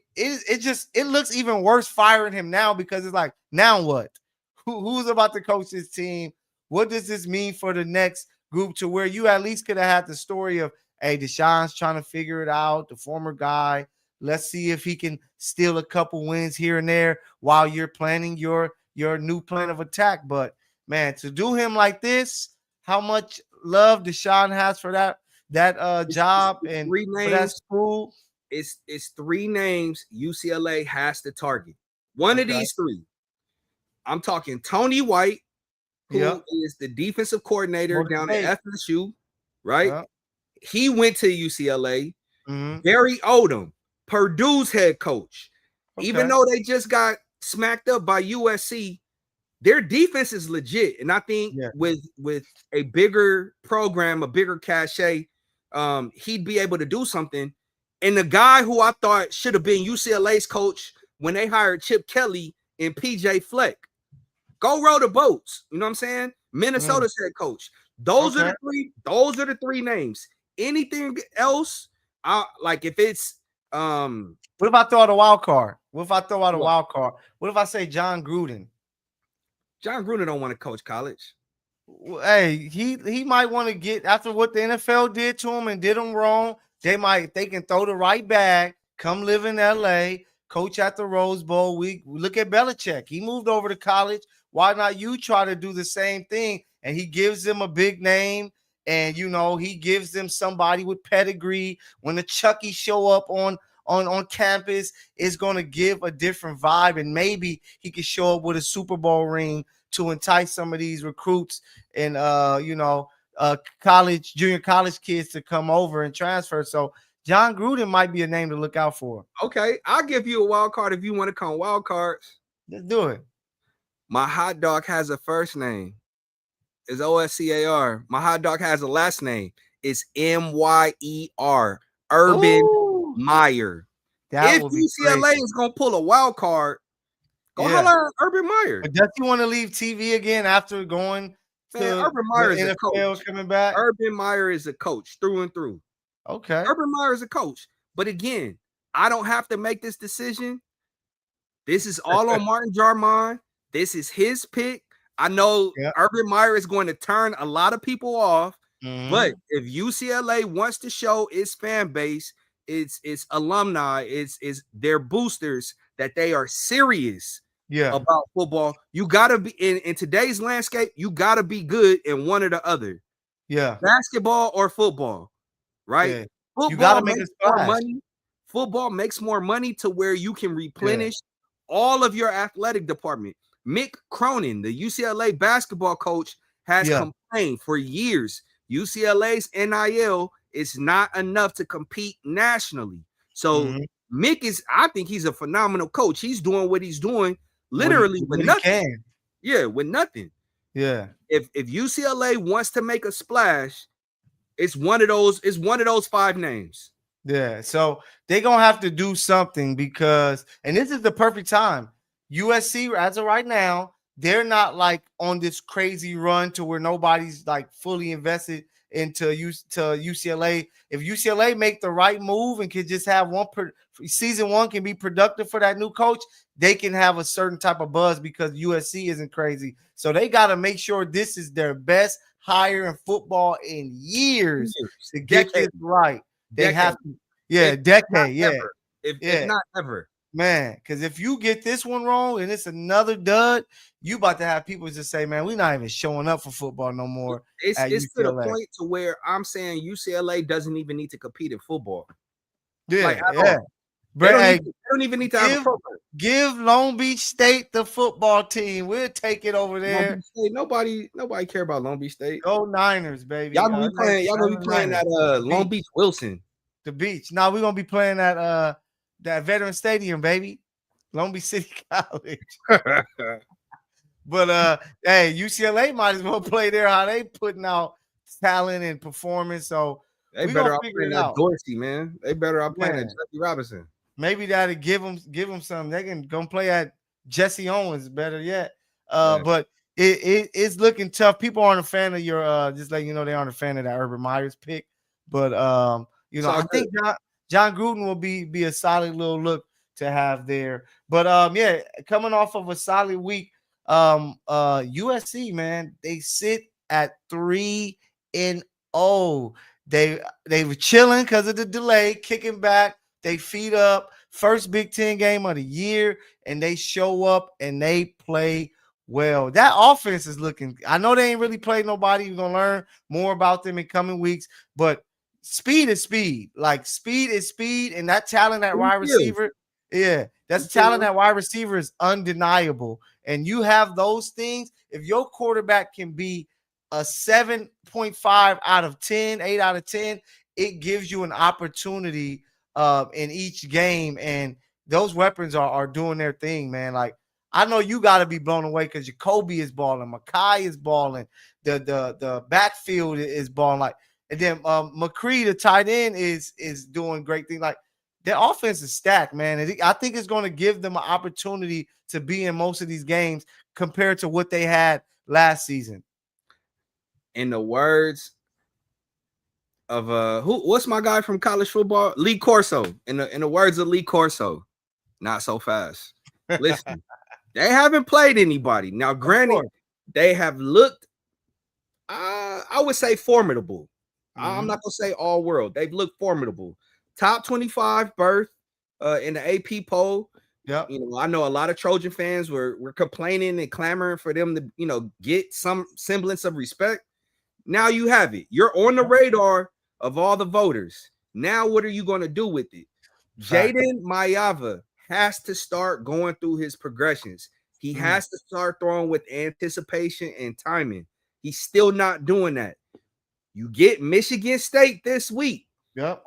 looks even worse firing him now because it's like, now what? Who's about to coach this team? What does this mean for the next group to where you at least could have had the story of, hey, DeShaun's trying to figure it out, the former guy. Let's see if he can steal a couple wins here and there while you're planning your new plan of attack. But man, to do him like this, how much love DeShaun has for that job It's and three for that names. school. It's three names UCLA has to target. One of Okay. these three. I'm talking Tony White, who Yep. is the defensive coordinator Florida down State. at FSU, right? Yep. He went to UCLA. Mm-hmm. Barry Odom, Purdue's head coach. Even Okay. though they just got smacked up by USC, their defense is legit. And I think Yeah. with a bigger program, a bigger cachet, he'd be able to do something. And the guy who I thought should have been UCLA's coach when they hired Chip Kelly and PJ Fleck. Go row the boats. You know what I'm saying? Minnesota's head coach. Those are the three names. Anything else, like if it's What if I throw out a wild card? What if I throw out a What? wild card? What if I say John Gruden? John Gruden don't want to coach college. Hey, he might want to get after what the NFL did to him and did him wrong. They can throw the right bag, come live in LA, coach at the Rose Bowl. We look at Belichick. He moved over to college. Why not you try to do the same thing? And he gives them a big name, and he gives them somebody with pedigree. When the Chucky show up on campus, it's going to give a different vibe, and maybe he could show up with a Super Bowl ring to entice some of these recruits and junior college kids to come over and transfer. So John Gruden might be a name to look out for. Okay, I'll give you a wild card if you want to call wild cards. Let's do it. My hot dog has a first name. It's OSCAR. My hot dog has a last name. It's MYER. Urban Meyer. If UCLA is gonna pull a wild card, go holler at Urban Meyer. But does he want to leave TV again after going to Urban Meyer is NFL a coach. Coming back? Urban Meyer is a coach through and through. Okay. Urban Meyer is a coach. But again, I don't have to make this decision. This is all on Martin Jarmon. This is his pick. I know Urban Meyer is going to turn a lot of people off. But if UCLA wants to show its fan base, its alumni, its their boosters that they are serious about football, you gotta be in today's landscape, you gotta be good in one or the other. Yeah. Basketball or football, right? Yeah. Football you gotta make more money. Football makes more money to where you can replenish all of your athletic department. Mick Cronin, the UCLA basketball coach, has complained for years. UCLA's NIL is not enough to compete nationally. So Mick I think he's a phenomenal coach. He's doing what he's doing literally with nothing. Yeah, with nothing. Yeah. If UCLA wants to make a splash, it's one of those five names. Yeah. So they're gonna have to do something because, and this is the perfect time. USC, as of right now, they're not like on this crazy run to where nobody's like fully invested into UCLA. If UCLA make the right move and can just have season one can be productive for that new coach, they can have a certain type of buzz because USC isn't crazy. So they got to make sure this is their best hire in football in years to get this right. They have to, decade, if not ever. Man, because if you get this one wrong and it's another dud, you about to have people just say, man, we're not even showing up for football no more. It's to the point to where I'm saying UCLA doesn't even need to compete in football. Yeah, They don't even need to have a program. Give Long Beach State the football team. We'll take it over there. Nobody care about Long Beach State. Go Niners, baby. Y'all gonna be playing that Long Beach Wilson. The beach. Now we're gonna be playing that Veteran Stadium, baby. Long Beach City College. But hey, UCLA might as well play there how they putting out talent and performance. So they better off playing that Dorsey, man. They better off playing that Jesse Robinson. Maybe that'll give them some. They can go play at Jesse Owens, better yet. But it's looking tough. People aren't a fan of your just letting you know they aren't a fan of that Urban Meyer's pick. But I think John Gruden will be a solid little look to have there. But coming off of a solid week, USC, man, they sit at 3-0. They were chilling because of the delay, kicking back. their feet up. First Big Ten game of the year, and they show up and they play well. That offense is looking. I know they ain't really played nobody. You're gonna learn more about them in coming weeks, but speed is speed. Like speed is speed, and that talent at wide receiver, yeah, that's talent at wide receiver is undeniable. And you have those things. If your quarterback can be a 7.5 out of 10, 8 out of 10, it gives you an opportunity in each game. And those weapons are doing their thing, man. Like, I know you got to be blown away because Jacoby is balling, Mykell is balling, the backfield is balling. Like, and then McCree, the tight end, is doing great things. Like, their offense is stacked, man. And I think it's going to give them an opportunity to be in most of these games compared to what they had last season. In the words of what's my guy from college football? Lee Corso. In the words of Lee Corso, not so fast. Listen, they haven't played anybody. Now, granted, they have looked, I would say, formidable. I'm not gonna say all world. They've looked formidable. Top 25 berth in the AP poll. Yeah, you know, I know a lot of Trojan fans were complaining and clamoring for them to, you know, get some semblance of respect. Now you have it. You're on the radar of all the voters. Now, what are you going to do with it? Jaden Mayava has to start going through his progressions. He has to start throwing with anticipation and timing. He's still not doing that. You get Michigan State this week. Yep.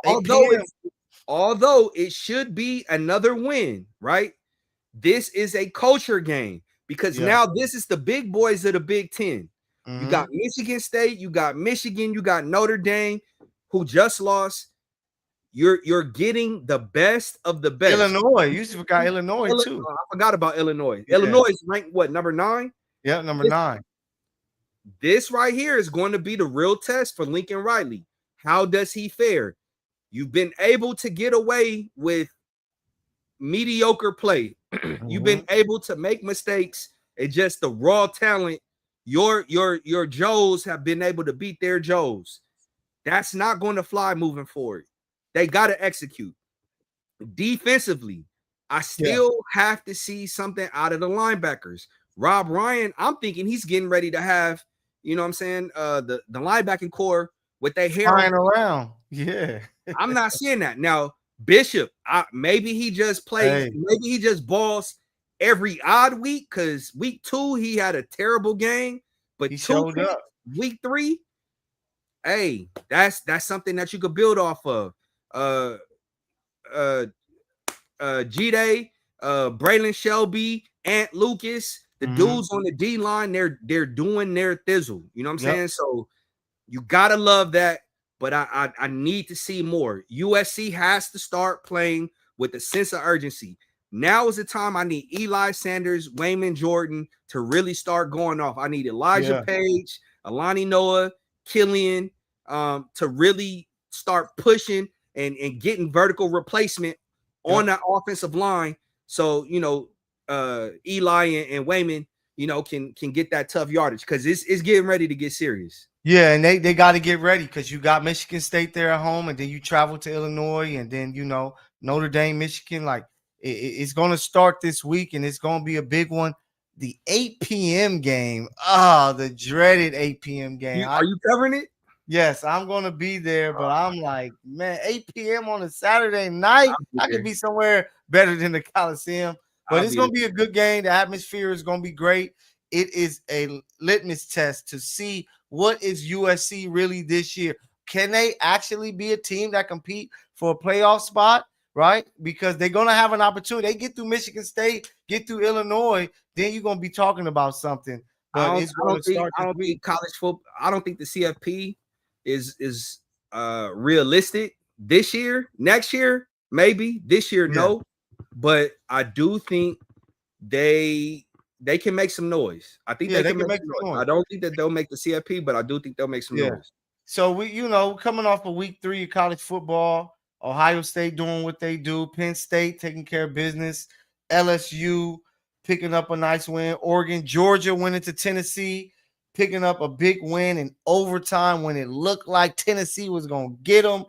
Although it should be another win, right? This is a culture game because now this is the big boys of the Big Ten. You got Michigan State, you got Michigan, you got Notre Dame, who just lost. You're getting the best of the best. Illinois, you forgot Illinois too. I forgot about Illinois. Yeah. Illinois is ranked what, number 9? Yeah, number 9. This right here is going to be the real test for Lincoln Riley. How does he fare? You've been able to get away with mediocre play. You've been able to make mistakes and just the raw talent. Your Joes have been able to beat their Joes. That's not going to fly moving forward. They got to execute. Defensively, I still have to see something out of the linebackers. Rob Ryan, I'm thinking he's getting ready to have, you know what I'm saying, the linebacking core with their hair flying around. Yeah. I'm not seeing that. Now, Bishop, maybe he just plays, maybe he just balls every odd week because week 2 he had a terrible game, but he showed up. Week 3, hey, that's something that you could build off of. G-Day, Braylon Shelby, Ant Lucas, the dudes on the D line, they're doing their thizzle. You know what I'm saying? So you gotta love that. But I need to see more. USC has to start playing with a sense of urgency. Now is the time I need Eli Sanders, Wayman Jordan to really start going off. I need Elijah Page, Alani Noah, Killian to really start pushing and getting vertical replacement on that offensive line. So, you know, Eli and Wayman, you know, can get that tough yardage because it's getting ready to get serious. Yeah, and they got to get ready because you got Michigan State there at home, and then you travel to Illinois, and then, you know, Notre Dame, Michigan. Like, it's going to start this week, and it's going to be a big one. The 8 p.m. game. The dreaded 8 p.m. game. Are you covering it? Yes, I'm going to be there, but I'm like, man, 8 p.m. on a Saturday night, I could be somewhere better than the Coliseum. But it's going to be a good game. The atmosphere is going to be great. It is a litmus test to see what is USC really this year. Can they actually be a team that compete for a playoff spot, right? Because they're going to have an opportunity. They get through Michigan State, get through Illinois, then you're going to be talking about something. But I don't think college football. I don't think the CFP is realistic this year. Next year, maybe. This year, no. But I do think they can make some noise. I think they can make some noise. I don't think that they'll make the CFP, but I do think they'll make some noise. So we, you know, coming off of week 3 of college football, Ohio State doing what they do, Penn State taking care of business, LSU picking up a nice win, Oregon, Georgia winning to Tennessee, picking up a big win in overtime when it looked like Tennessee was going to get them.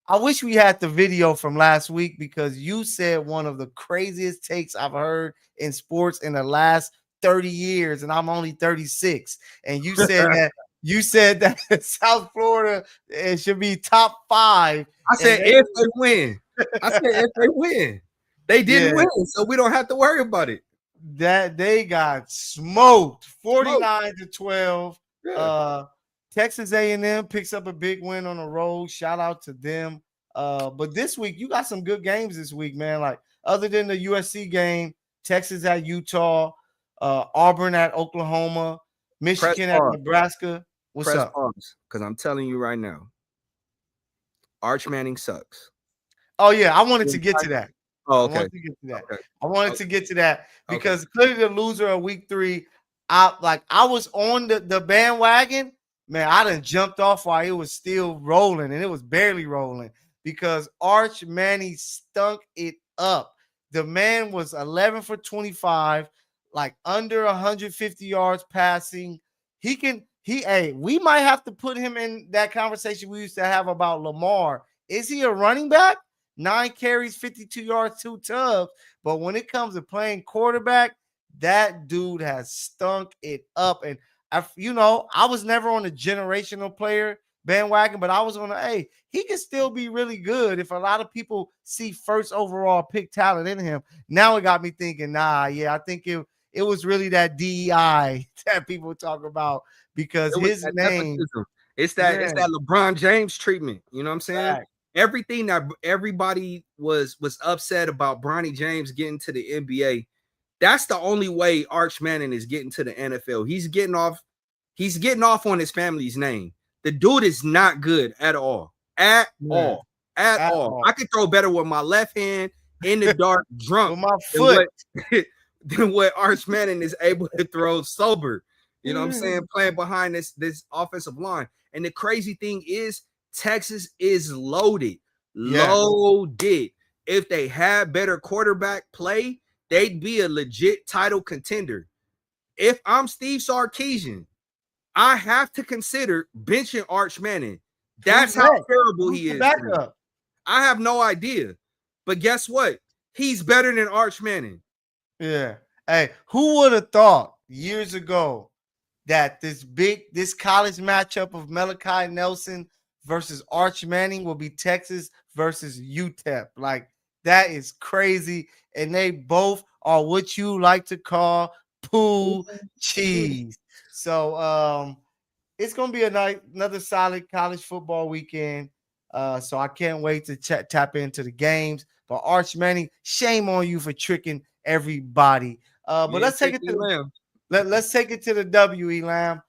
I wish we had the video from last week because you said one of the craziest takes I've heard in sports in the last 30 years, and I'm only 36. And you said that South Florida it should be top 5. I And said if they win. I said if they win. They didn't yeah, win, so we don't have to worry about it. that they got smoked Smoke. 49-12. Yeah. Texas A&M picks up a big win on the road. Shout out to them. But this week you got some good games this week, man. Like other than the USC game, Texas at Utah, Auburn at Oklahoma, Press Michigan at pause. Nebraska. What's Press up? pause. Because I'm telling you right now, Arch Manning sucks. Oh yeah, I wanted to get to that. Oh, I okay. wanted to get to that. Okay. I wanted to get to that Okay. because clearly the loser of week 3, I was on the bandwagon. Man, I done jumped off while it was still rolling, and it was barely rolling because Arch Manning stunk it up. The man was 11 for 25, like under 150 yards passing. We might have to put him in that conversation we used to have about Lamar. Is he a running back? 9 carries, 52 yards, 2 tubs. But when it comes to playing quarterback, that dude has stunk it up. And I was never on a generational player bandwagon, but I was on he can still be really good if a lot of people see first overall pick talent in him. Now it got me thinking, I think it was really that DEI that people talk about because his name. Nepotism. It's that LeBron James treatment. You know what I'm saying? Right. Everything that everybody was upset about Bronny James getting to the NBA. That's the only way Arch Manning is getting to the NFL. He's getting off on his family's name. The dude is not good at all. At all. I could throw better with my left hand in the dark, drunk with my foot than what Arch Manning is able to throw sober. You know what I'm saying? Playing behind this offensive line. And the crazy thing is, Texas is loaded. Loaded. If they had better quarterback play, they'd be a legit title contender. If I'm Steve Sarkisian, I have to consider benching Arch Manning. That's how terrible he is. I have no idea. But guess what? He's better than Arch Manning. Yeah. Hey, who would have thought years ago that this college matchup of Malachi Nelson versus Arch Manning will be Texas versus UTEP? Like, that is crazy. And they both are what you like to call poo cheese. So it's going to be another solid college football weekend. So I can't wait to tap into the games. But Arch Manning, shame on you for tricking everybody. But let's take it to let's take it to the W, Elam.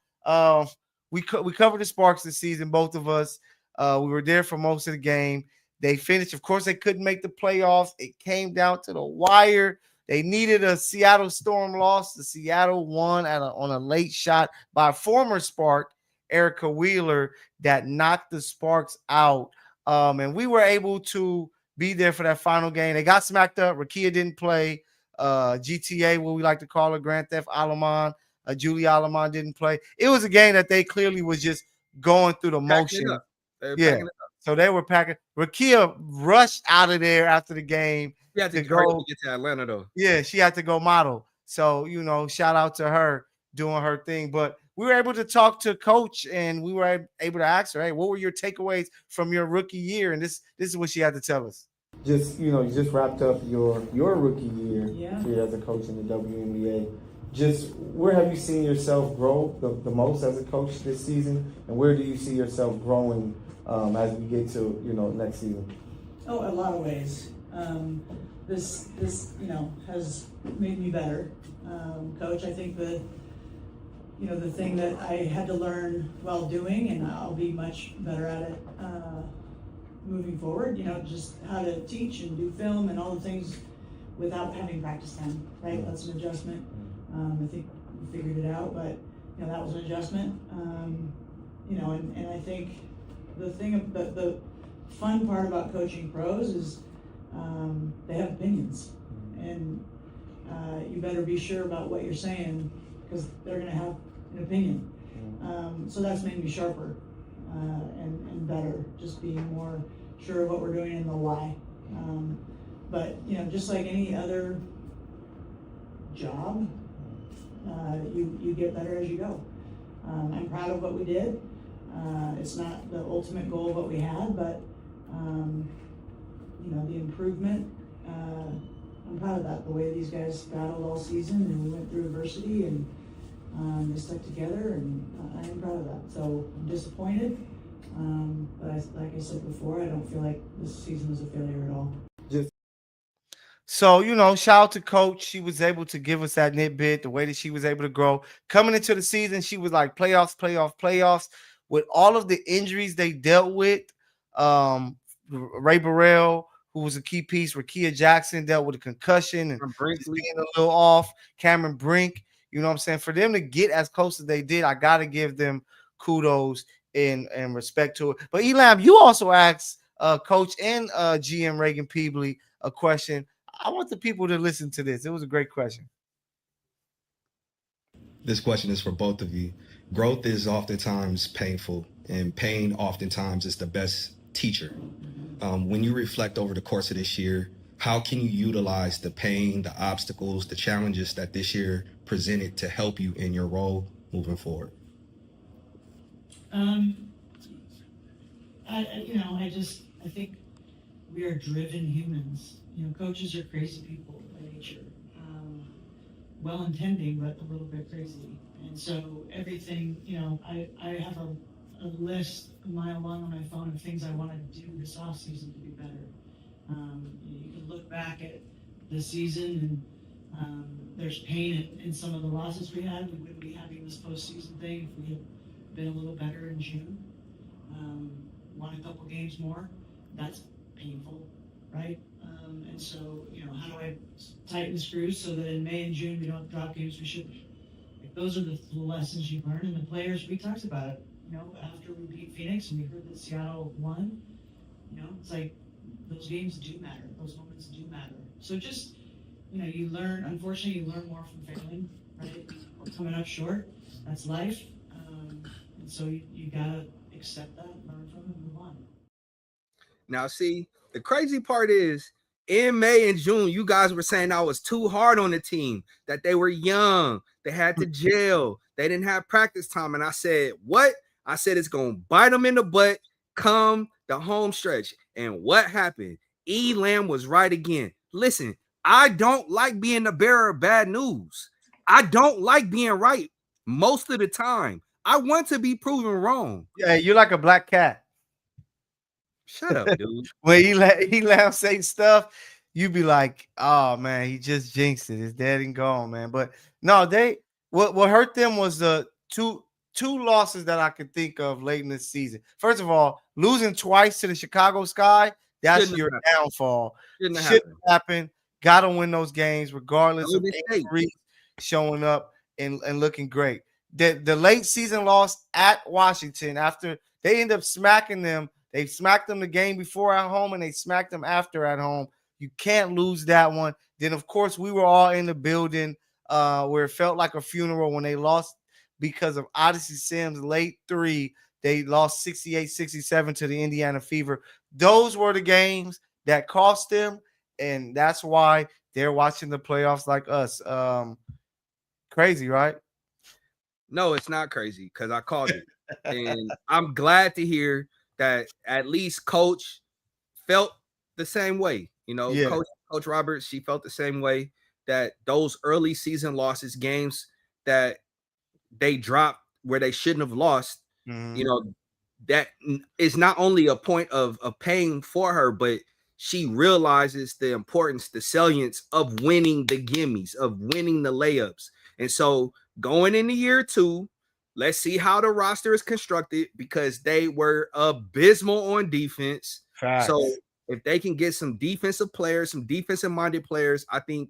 We covered the Sparks this season, both of us. We were there for most of the game. They finished. Of course, they couldn't make the playoffs. It came down to the wire. They needed a Seattle Storm loss. The Seattle won on a late shot by a former Spark, Erica Wheeler, that knocked the Sparks out. And we were able to be there for that final game. They got smacked up. Rakia didn't play. GTA, what we like to call her, Grand Theft Alaman. Julie Alaman didn't play. It was a game that they clearly was just going through the motion. Yeah. So they were packing. Rakia rushed out of there after the game. She had to go get to Atlanta, though. Yeah, she had to go model. So, shout out to her doing her thing. But we were able to talk to Coach, and we were able to ask her, hey, what were your takeaways from your rookie year? And this is what she had to tell us. Just, you just wrapped up your rookie year here as a coach in the WNBA. Just where have you seen yourself grow the most as a coach this season? And where do you see yourself growing as we get to, next season? Oh, a lot of ways. This has made me better. Coach, I think the thing that I had to learn while doing, and I'll be much better at it moving forward, just how to teach and do film and all the things without having practice time, right? That's an adjustment. I think we figured it out, but that was an adjustment. And I think the fun part about coaching pros is they have opinions, and you better be sure about what you're saying because they're going to have an opinion. So that's made me sharper and better, just being more sure of what we're doing and the why. But just like any other job, you get better as you go. I'm proud of what we did. It's not the ultimate goal of what we had, but the improvement. I'm proud of that. The way these guys battled all season and we went through adversity and they stuck together, and I am proud of that. So I'm disappointed, but like I said before, I don't feel like this season was a failure at all. So, shout out to Coach. She was able to give us that nitbit, the way that she was able to grow. Coming into the season, she was like playoffs, playoffs, playoffs. With all of the injuries they dealt with, Ray Burrell, who was a key piece, Rakia Jackson dealt with a concussion and just being a little off. Cameron Brink, you know what I'm saying? For them to get as close as they did, I got to give them kudos and respect to it. But Elam, you also asked Coach and GM Reagan Peebley a question. I want the people to listen to this. It was a great question. This question is for both of you. Growth is oftentimes painful, and pain oftentimes is the best teacher. When you reflect over the course of this year, how can you utilize the pain, the obstacles, the challenges that this year presented to help you in your role moving forward? I think we are driven humans. Coaches are crazy people by nature. Well-intending, but a little bit crazy. And so everything, I have a list a mile long on my phone of things I want to do this offseason to be better. You can look back at the season and there's pain in some of the losses we had. We wouldn't be having this postseason thing if we had been a little better in June. Won a couple games more. That's painful, right? And so, how do I tighten the screws so that in May and June we don't drop games we shouldn't? Those are the lessons you learn, and the players, we talked about it. After we beat Phoenix and we heard that Seattle won, it's like those games do matter. Those moments do matter. So just, you learn. Unfortunately, you learn more from failing, right? Or coming up short. That's life. And so you gotta accept that, learn from it, and move on. Now, see, the crazy part is, in May and June, you guys were saying I was too hard on the team, that they were young, they had to gel, they didn't have practice time. And I said, what? I said, it's going to bite them in the butt come the home stretch. And what happened? Elam was right again. Listen, I don't like being the bearer of bad news. I don't like being right most of the time. I want to be proven wrong. Yeah, you're like a black cat. Shut up, dude. When he laugh say stuff, you be like, oh man, he just jinxed it. It's dead and gone, man. But no, what hurt them was the two losses that I could think of late in this season. First of all, losing twice to the Chicago Sky, that's your downfall. Shouldn't happen. Gotta win those games regardless of injuries showing up and looking great. The late season loss at Washington, after they end up smacking them. They smacked them the game before at home, and they smacked them after at home. You can't lose that one. Then, of course, we were all in the building where it felt like a funeral when they lost because of Odyssey Sims' late three. They lost 68-67 to the Indiana Fever. Those were the games that cost them, and that's why they're watching the playoffs like us. Crazy, right? No, it's not crazy because I called it. And I'm glad to hear that at least Coach felt the same way. Coach Roberts, she felt the same way, that those early season losses, games that they dropped where they shouldn't have lost, that is not only a point of pain for her, but she realizes the importance, the salience of winning the gimmies, of winning the layups. And so going into year 2, let's see how the roster is constructed, because they were abysmal on defense. Facts. So if they can get some defensive players, some defensive-minded players, I think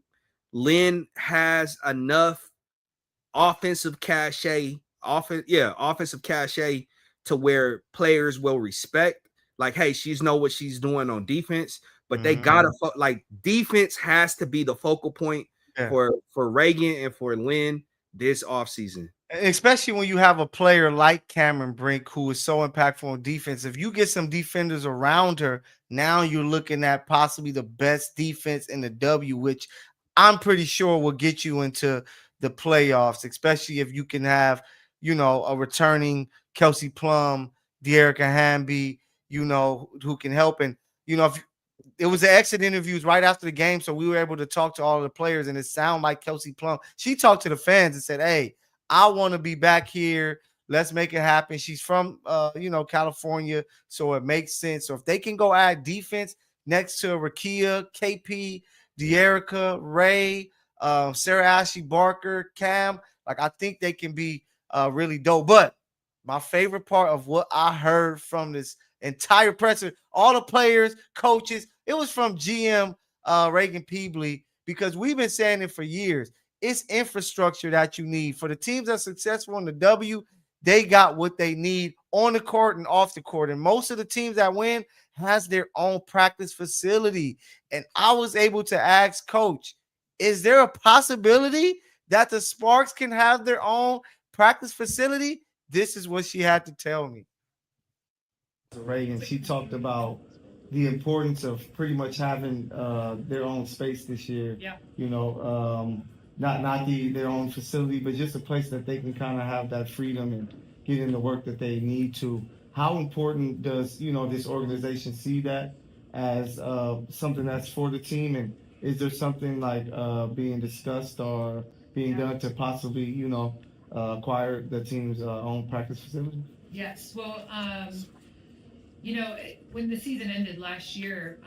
Lynn has enough offensive cachet to where players will respect. Like, hey, she's know what she's doing on defense, but they gotta defense has to be the focal point for Reagan and for Lynn, this offseason. Especially when you have a player like Cameron Brink, who is so impactful on defense. If you get some defenders around her, now you're looking at possibly the best defense in the W, which I'm pretty sure will get you into the playoffs, especially if you can have, a returning Kelsey Plum, De'Erica Hamby, who can help. And, if it was the exit interviews right after the game, so we were able to talk to all of the players, and it sounded like Kelsey Plum. She talked to the fans and said, "Hey, I want to be back here. Let's make it happen." She's from, California, so it makes sense. So if they can go add defense next to Rakia, KP, De'Erica, Ray, Sarah Ashley Barker, Cam, like I think they can be really dope. But my favorite part of what I heard from this entire presser, all the players, coaches, it was from GM Reagan Peebley, because we've been saying it for years. It's infrastructure that you need. For the teams that are successful in the W, they got what they need on the court and off the court. And most of the teams that win has their own practice facility. And I was able to ask Coach, is there a possibility that the Sparks can have their own practice facility? This is what she had to tell me. Reagan, she talked about the importance of pretty much having their own space this year. Yeah. Not their own facility, but just a place that they can kind of have that freedom and get in the work that they need to. How important does this organization see that as something that's for the team, and is there something like being discussed or being done to possibly acquire the team's own practice facility? Yes. Well, when the season ended last year,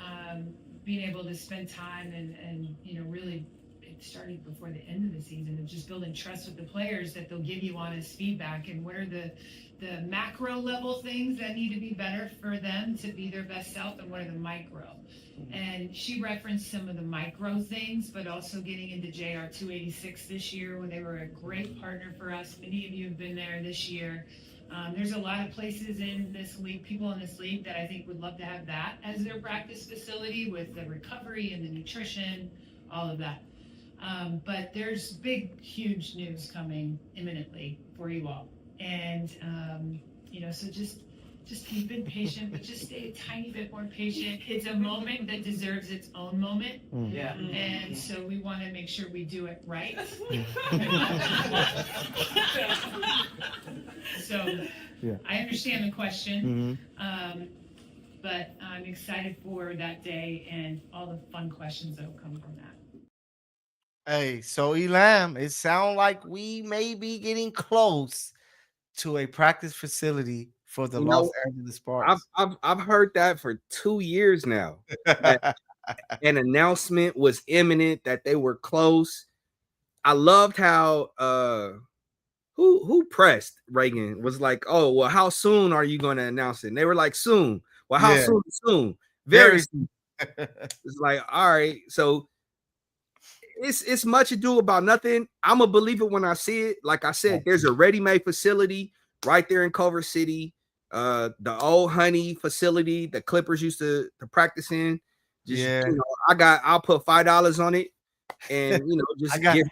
being able to spend time and really, it started before the end of the season, of just building trust with the players that they'll give you honest feedback, and what are the macro level things that need to be better for them to be their best self, and what are the micro. And she referenced some of the micro things, but also getting into JR 286 this year, when they were a great partner for us. Many of you have been there this year. There's a lot of places in this league, people in this league, that I think would love to have that as their practice facility, with the recovery and the nutrition, all of that. But there's big, huge news coming imminently for you all. And, so just keep been patient, but just stay a tiny bit more patient. It's a moment that deserves its own moment. Yeah. And so we want to make sure we do it right. So Yeah. I understand the question, but I'm excited for that day and all the fun questions that will come from that. Hey, so Elam, it sounds like we may be getting close to a practice facility for the Los Angeles Sparks. I've heard that for 2 years now. An announcement was imminent that they were close. I loved how who pressed Reagan was like, "Oh, well, how soon are you going to announce it?" And they were like, "Soon." Well, how soon? Soon. Very soon. It's like, all right. So it's much ado about nothing. I'm a believer when I see it. Like I said, there's a ready-made facility right there in Culver City. The old Honey facility the Clippers used to practice in. I'll put $5 on it, and just give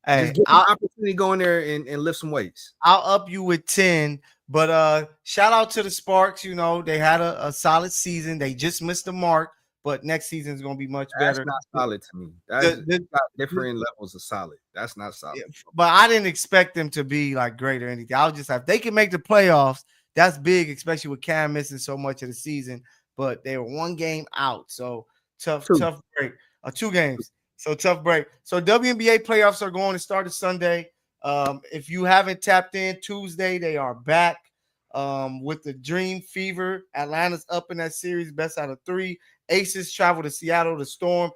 an opportunity to go in there and lift some weights. I'll up you with 10. But shout out to the Sparks. They had a solid season. They just missed the mark, but next season is going to be much better. That's not solid to me. That's got different levels of solid. That's not solid. Yeah, but I didn't expect them to be like great or anything. I was just like, if they can make the playoffs, that's big, especially with Cam missing so much of the season. But they were 1 game out, so tough break. 2 games, so tough break. So WNBA playoffs are going to start Sunday. If you haven't tapped in, Tuesday they are back with the Dream Fever. Atlanta's up in that series, best out of 3. Aces travel to Seattle. The Storm.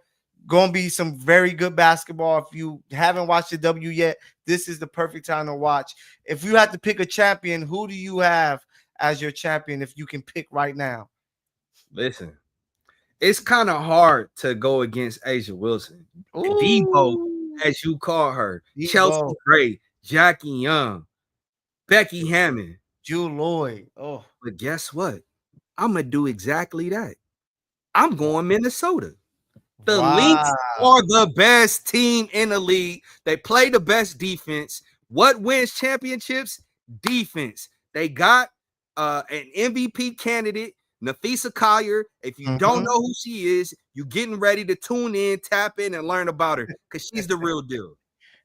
Going to be some very good basketball. If you haven't watched the W yet, this is the perfect time to watch. If you have to pick a champion, who do you have as your champion if you can pick right now? Listen, it's kind of hard to go against Asia Wilson. Debo, as you call her. Debo. Chelsea Gray, Jackie Young, Becky Hammond. Jewel Lloyd. Oh. But guess what? I'm going to do exactly that. I'm going Minnesota. The Lynx are the best team in the league. They play the best defense. What wins championships? Defense. They got an MVP candidate, Nafisa Collier. If you don't know who she is, you getting ready to tune in, tap in, and learn about her because she's the real deal.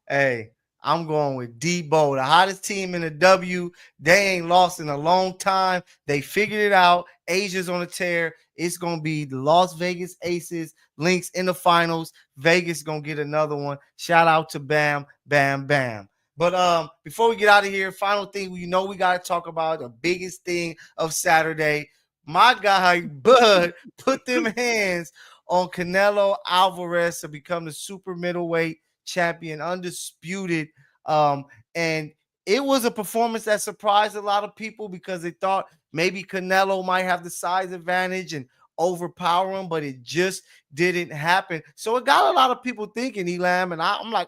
Hey, I'm going with Debo, the hottest team in the W. They ain't lost in a long time. They figured it out. Asia's on a tear. It's going to be the Las Vegas Aces, Lynx in the finals. Vegas going to get another one. Shout out to Bam, Bam, Bam. But before we get out of here, final thing, we got to talk about the biggest thing of Saturday. My guy, Bud, put them hands on Canelo Alvarez to become the super middleweight champion, undisputed. And it was a performance that surprised a lot of people because they thought maybe Canelo might have the size advantage and overpower him, but it just didn't happen. So it got a lot of people thinking, Elam, and I'm like,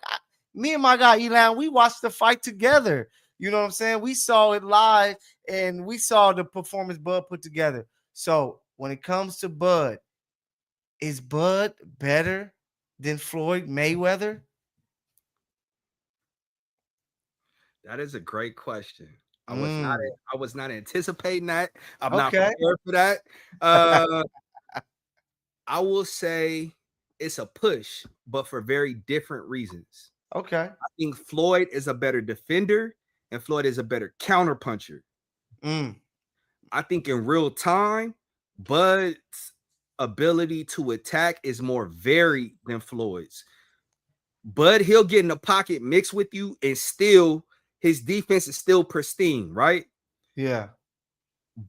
me and my guy Elam, we watched the fight together. You know what I'm saying? We saw it live and we saw the performance Bud put together. So when it comes to Bud, is Bud better than Floyd Mayweather? That is a great question. I was not anticipating that. I'm not Okay. prepared for that. I will say it's a push, but for very different reasons. Okay. I think Floyd is a better defender and Floyd is a better counterpuncher. I think in real time, Bud's ability to attack is more varied than Floyd's. Bud, he'll get in the pocket, mix with you, and still his defense is still pristine, right? Yeah.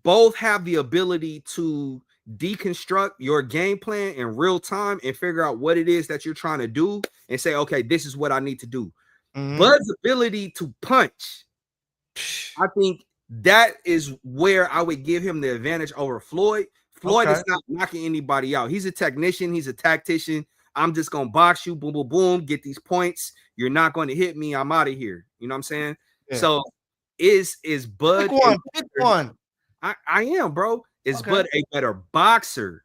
Both have the ability to deconstruct your game plan in real time and figure out what it is that you're trying to do and say, okay, this is what I need to do. Bud's ability to punch, I think that is where I would give him the advantage over Floyd. Floyd is not knocking anybody out. He's a technician. He's a tactician. I'm just going to box you, boom, boom, boom, get these points. You're not going to hit me. I'm out of here. You know what I'm saying? Yeah. So is Bud pick one. I am, bro. Is Bud a better boxer?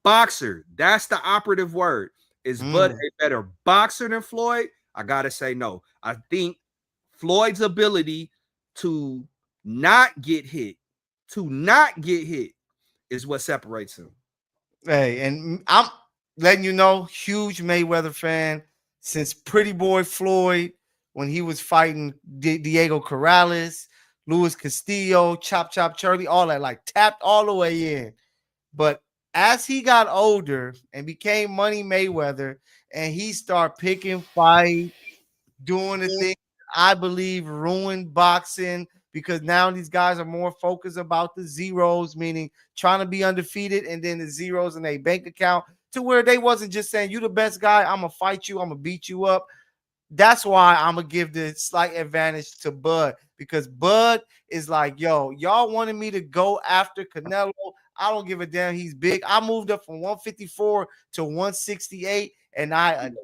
Boxer. That's the operative word. Is Bud a better boxer than Floyd? I got to say no. I think Floyd's ability to not get hit is what separates him. Hey, and I'm letting you know, huge Mayweather fan since Pretty Boy Floyd, when he was fighting Diego Corrales, Luis Castillo, Chop Chop Charlie, all that, like tapped all the way in. But as he got older and became Money Mayweather and he started picking fights, doing the thing I believe ruined boxing, because now these guys are more focused about the zeros, meaning trying to be undefeated, and then the zeros in their bank account, to where they wasn't just saying, you the best guy, I'm going to fight you, I'm going to beat you up. That's why I'm going to give the slight advantage to Bud, because Bud is like, yo, y'all wanted me to go after Canelo. I don't give a damn. He's big. I moved up from 154 to 168, and I attacked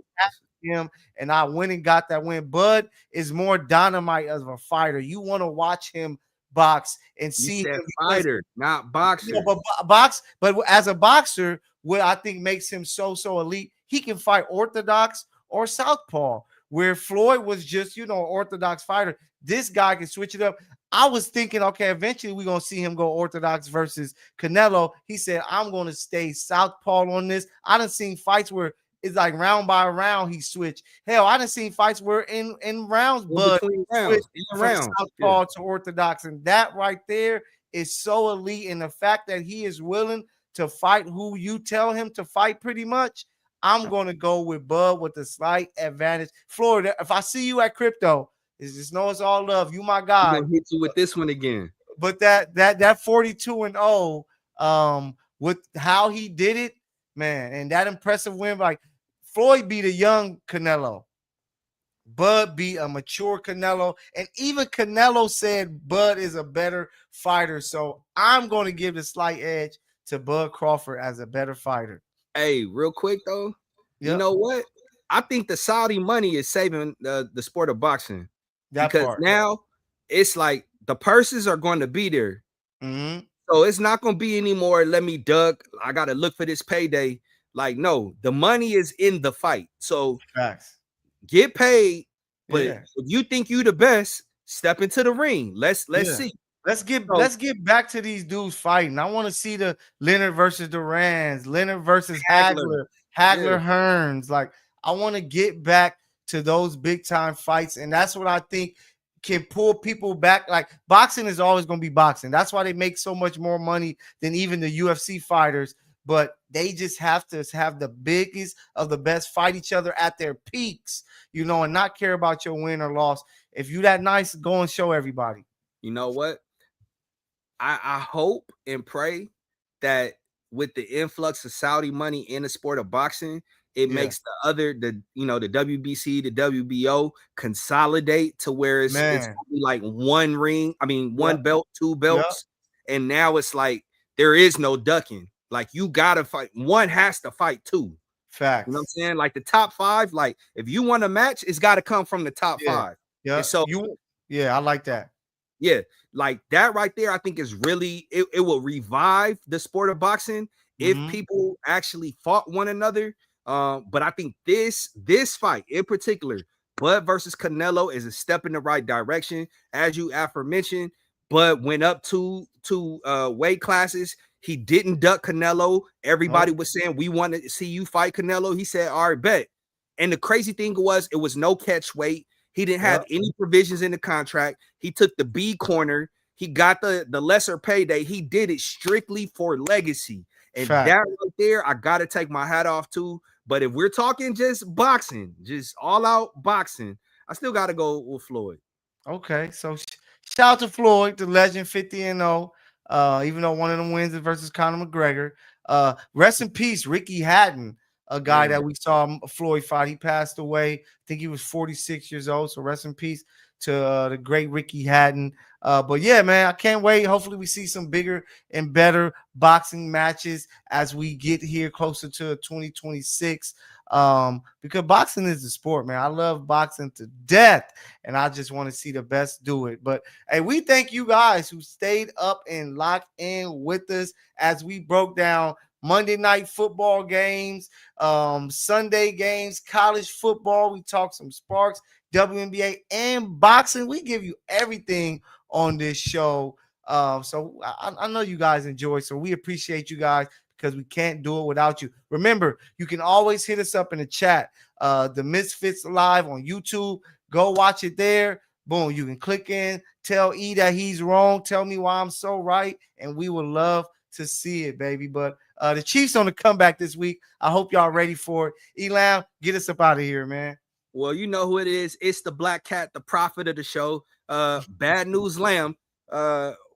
him, and I went and got that win. Bud is more dynamite as a fighter. You want to watch him box and see him fighter, not boxer. You know, but as a boxer, what I think makes him so elite, he can fight orthodox or southpaw, where Floyd was just, you know, an orthodox fighter. This guy can switch it up. I was thinking, okay, eventually we're going to see him go orthodox versus Canelo. He said, I'm going to stay southpaw on this. I done seen fights where it's like round by round he switched. Hell, I done seen fights where in rounds, Bud switched from southpaw to orthodox. And that right there is so elite. And the fact that he is willing to fight who you tell him to fight pretty much, I'm going to go with Bud with a slight advantage. Florida, if I see you at Crypto, just know it's all love. You my guy. I'm gonna hit you with this one again. But that 42-0, with how he did it, man, and that impressive win, like Floyd beat a young Canelo. Bud beat a mature Canelo. And even Canelo said Bud is a better fighter. So I'm going to give the slight edge to Bud Crawford as a better fighter. Hey, real quick though, you know what? I think the Saudi money is saving the sport of boxing. Because now it's like the purses are going to be there. So it's not going to be anymore. Let me duck. I got to look for this payday. Like, no, the money is in the fight. So get paid But Yeah. if you think you the best, step into the ring. Let's Yeah. see. Let's So, get back to these dudes fighting. I want to see the Leonard versus Duran's, Leonard versus Hagler. Hagler Yeah. Hearns. Like, I want to get back to those big time fights, and that's what I think can pull people back. Like, boxing is always going to be boxing. That's why they make so much more money than even the UFC fighters. But they just have to have the biggest of the best fight each other at their peaks, you know, and not care about your win or loss. If you that nice, go and show everybody. You know what? I hope and pray that with the influx of Saudi money in the sport of boxing, it makes the WBC, the WBO consolidate to where it's only like one ring. I mean, one belt, two belts, and now it's like there is no ducking. Like, you gotta fight. One has to fight two. Facts. You know what I'm saying? Like, the top five. Like, if you want a match, it's got to come from the top five. Yeah. And so I like that. Yeah, like that right there, I think is really it will revive the sport of boxing if people actually fought one another. But I think this fight in particular, Bud versus Canelo, is a step in the right direction. As you aforementioned, Bud went up to weight classes. He didn't duck Canelo. Everybody was saying, we want to see you fight Canelo. He said, all right, bet. And the crazy thing was, it was no catch weight. He didn't have any provisions in the contract. He took the B corner. He got the lesser payday. He did it strictly for legacy. And that right there, I got to take my hat off to. But if we're talking just boxing, just all out boxing, I still got to go with Floyd. Okay. So shout out to Floyd, the legend, 50-0. Even though one of them wins is versus Conor McGregor. Rest in peace, Ricky Hatton, a guy that we saw Floyd fight. He passed away. I think he was 46 years old. So rest in peace to the great Ricky Hatton. But yeah, man, I can't wait. Hopefully we see some bigger and better boxing matches as we get here closer to 2026. Because boxing is the sport, man. I love boxing to death, and I just want to see the best do it. But hey, we thank you guys who stayed up and locked in with us as we broke down Monday night football games, Sunday games, college football. We talked some Sparks, WNBA, and boxing. We give you everything on this show. So I know you guys enjoy. So we appreciate you guys, because we can't do it without you. Remember, you can always hit us up in the chat. The Misfits Live on YouTube. Go watch it there. Boom, you can click in, tell E that he's wrong, tell me why I'm so right, and we would love to see it, baby. But the Chiefs on the comeback this week. I hope y'all ready for it. Elam, get us up out of here, man. Well, you know who it is. It's the Black Cat, the prophet of the show. Bad News Lamb,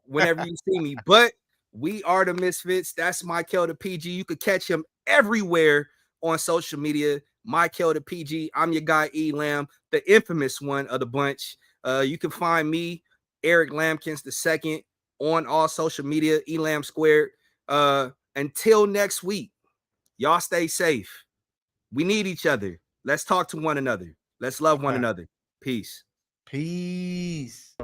whenever you see me. But we are the Misfits. That's Mykell the PG. You could catch him everywhere on social media. Mykell the PG. I'm your guy, Elam, the infamous one of the bunch. You can find me, Eric Lambkins II, on all social media, Elam Squared. Until next week, y'all stay safe. We need each other. Let's talk to one another. Let's love one another. Peace. Peace.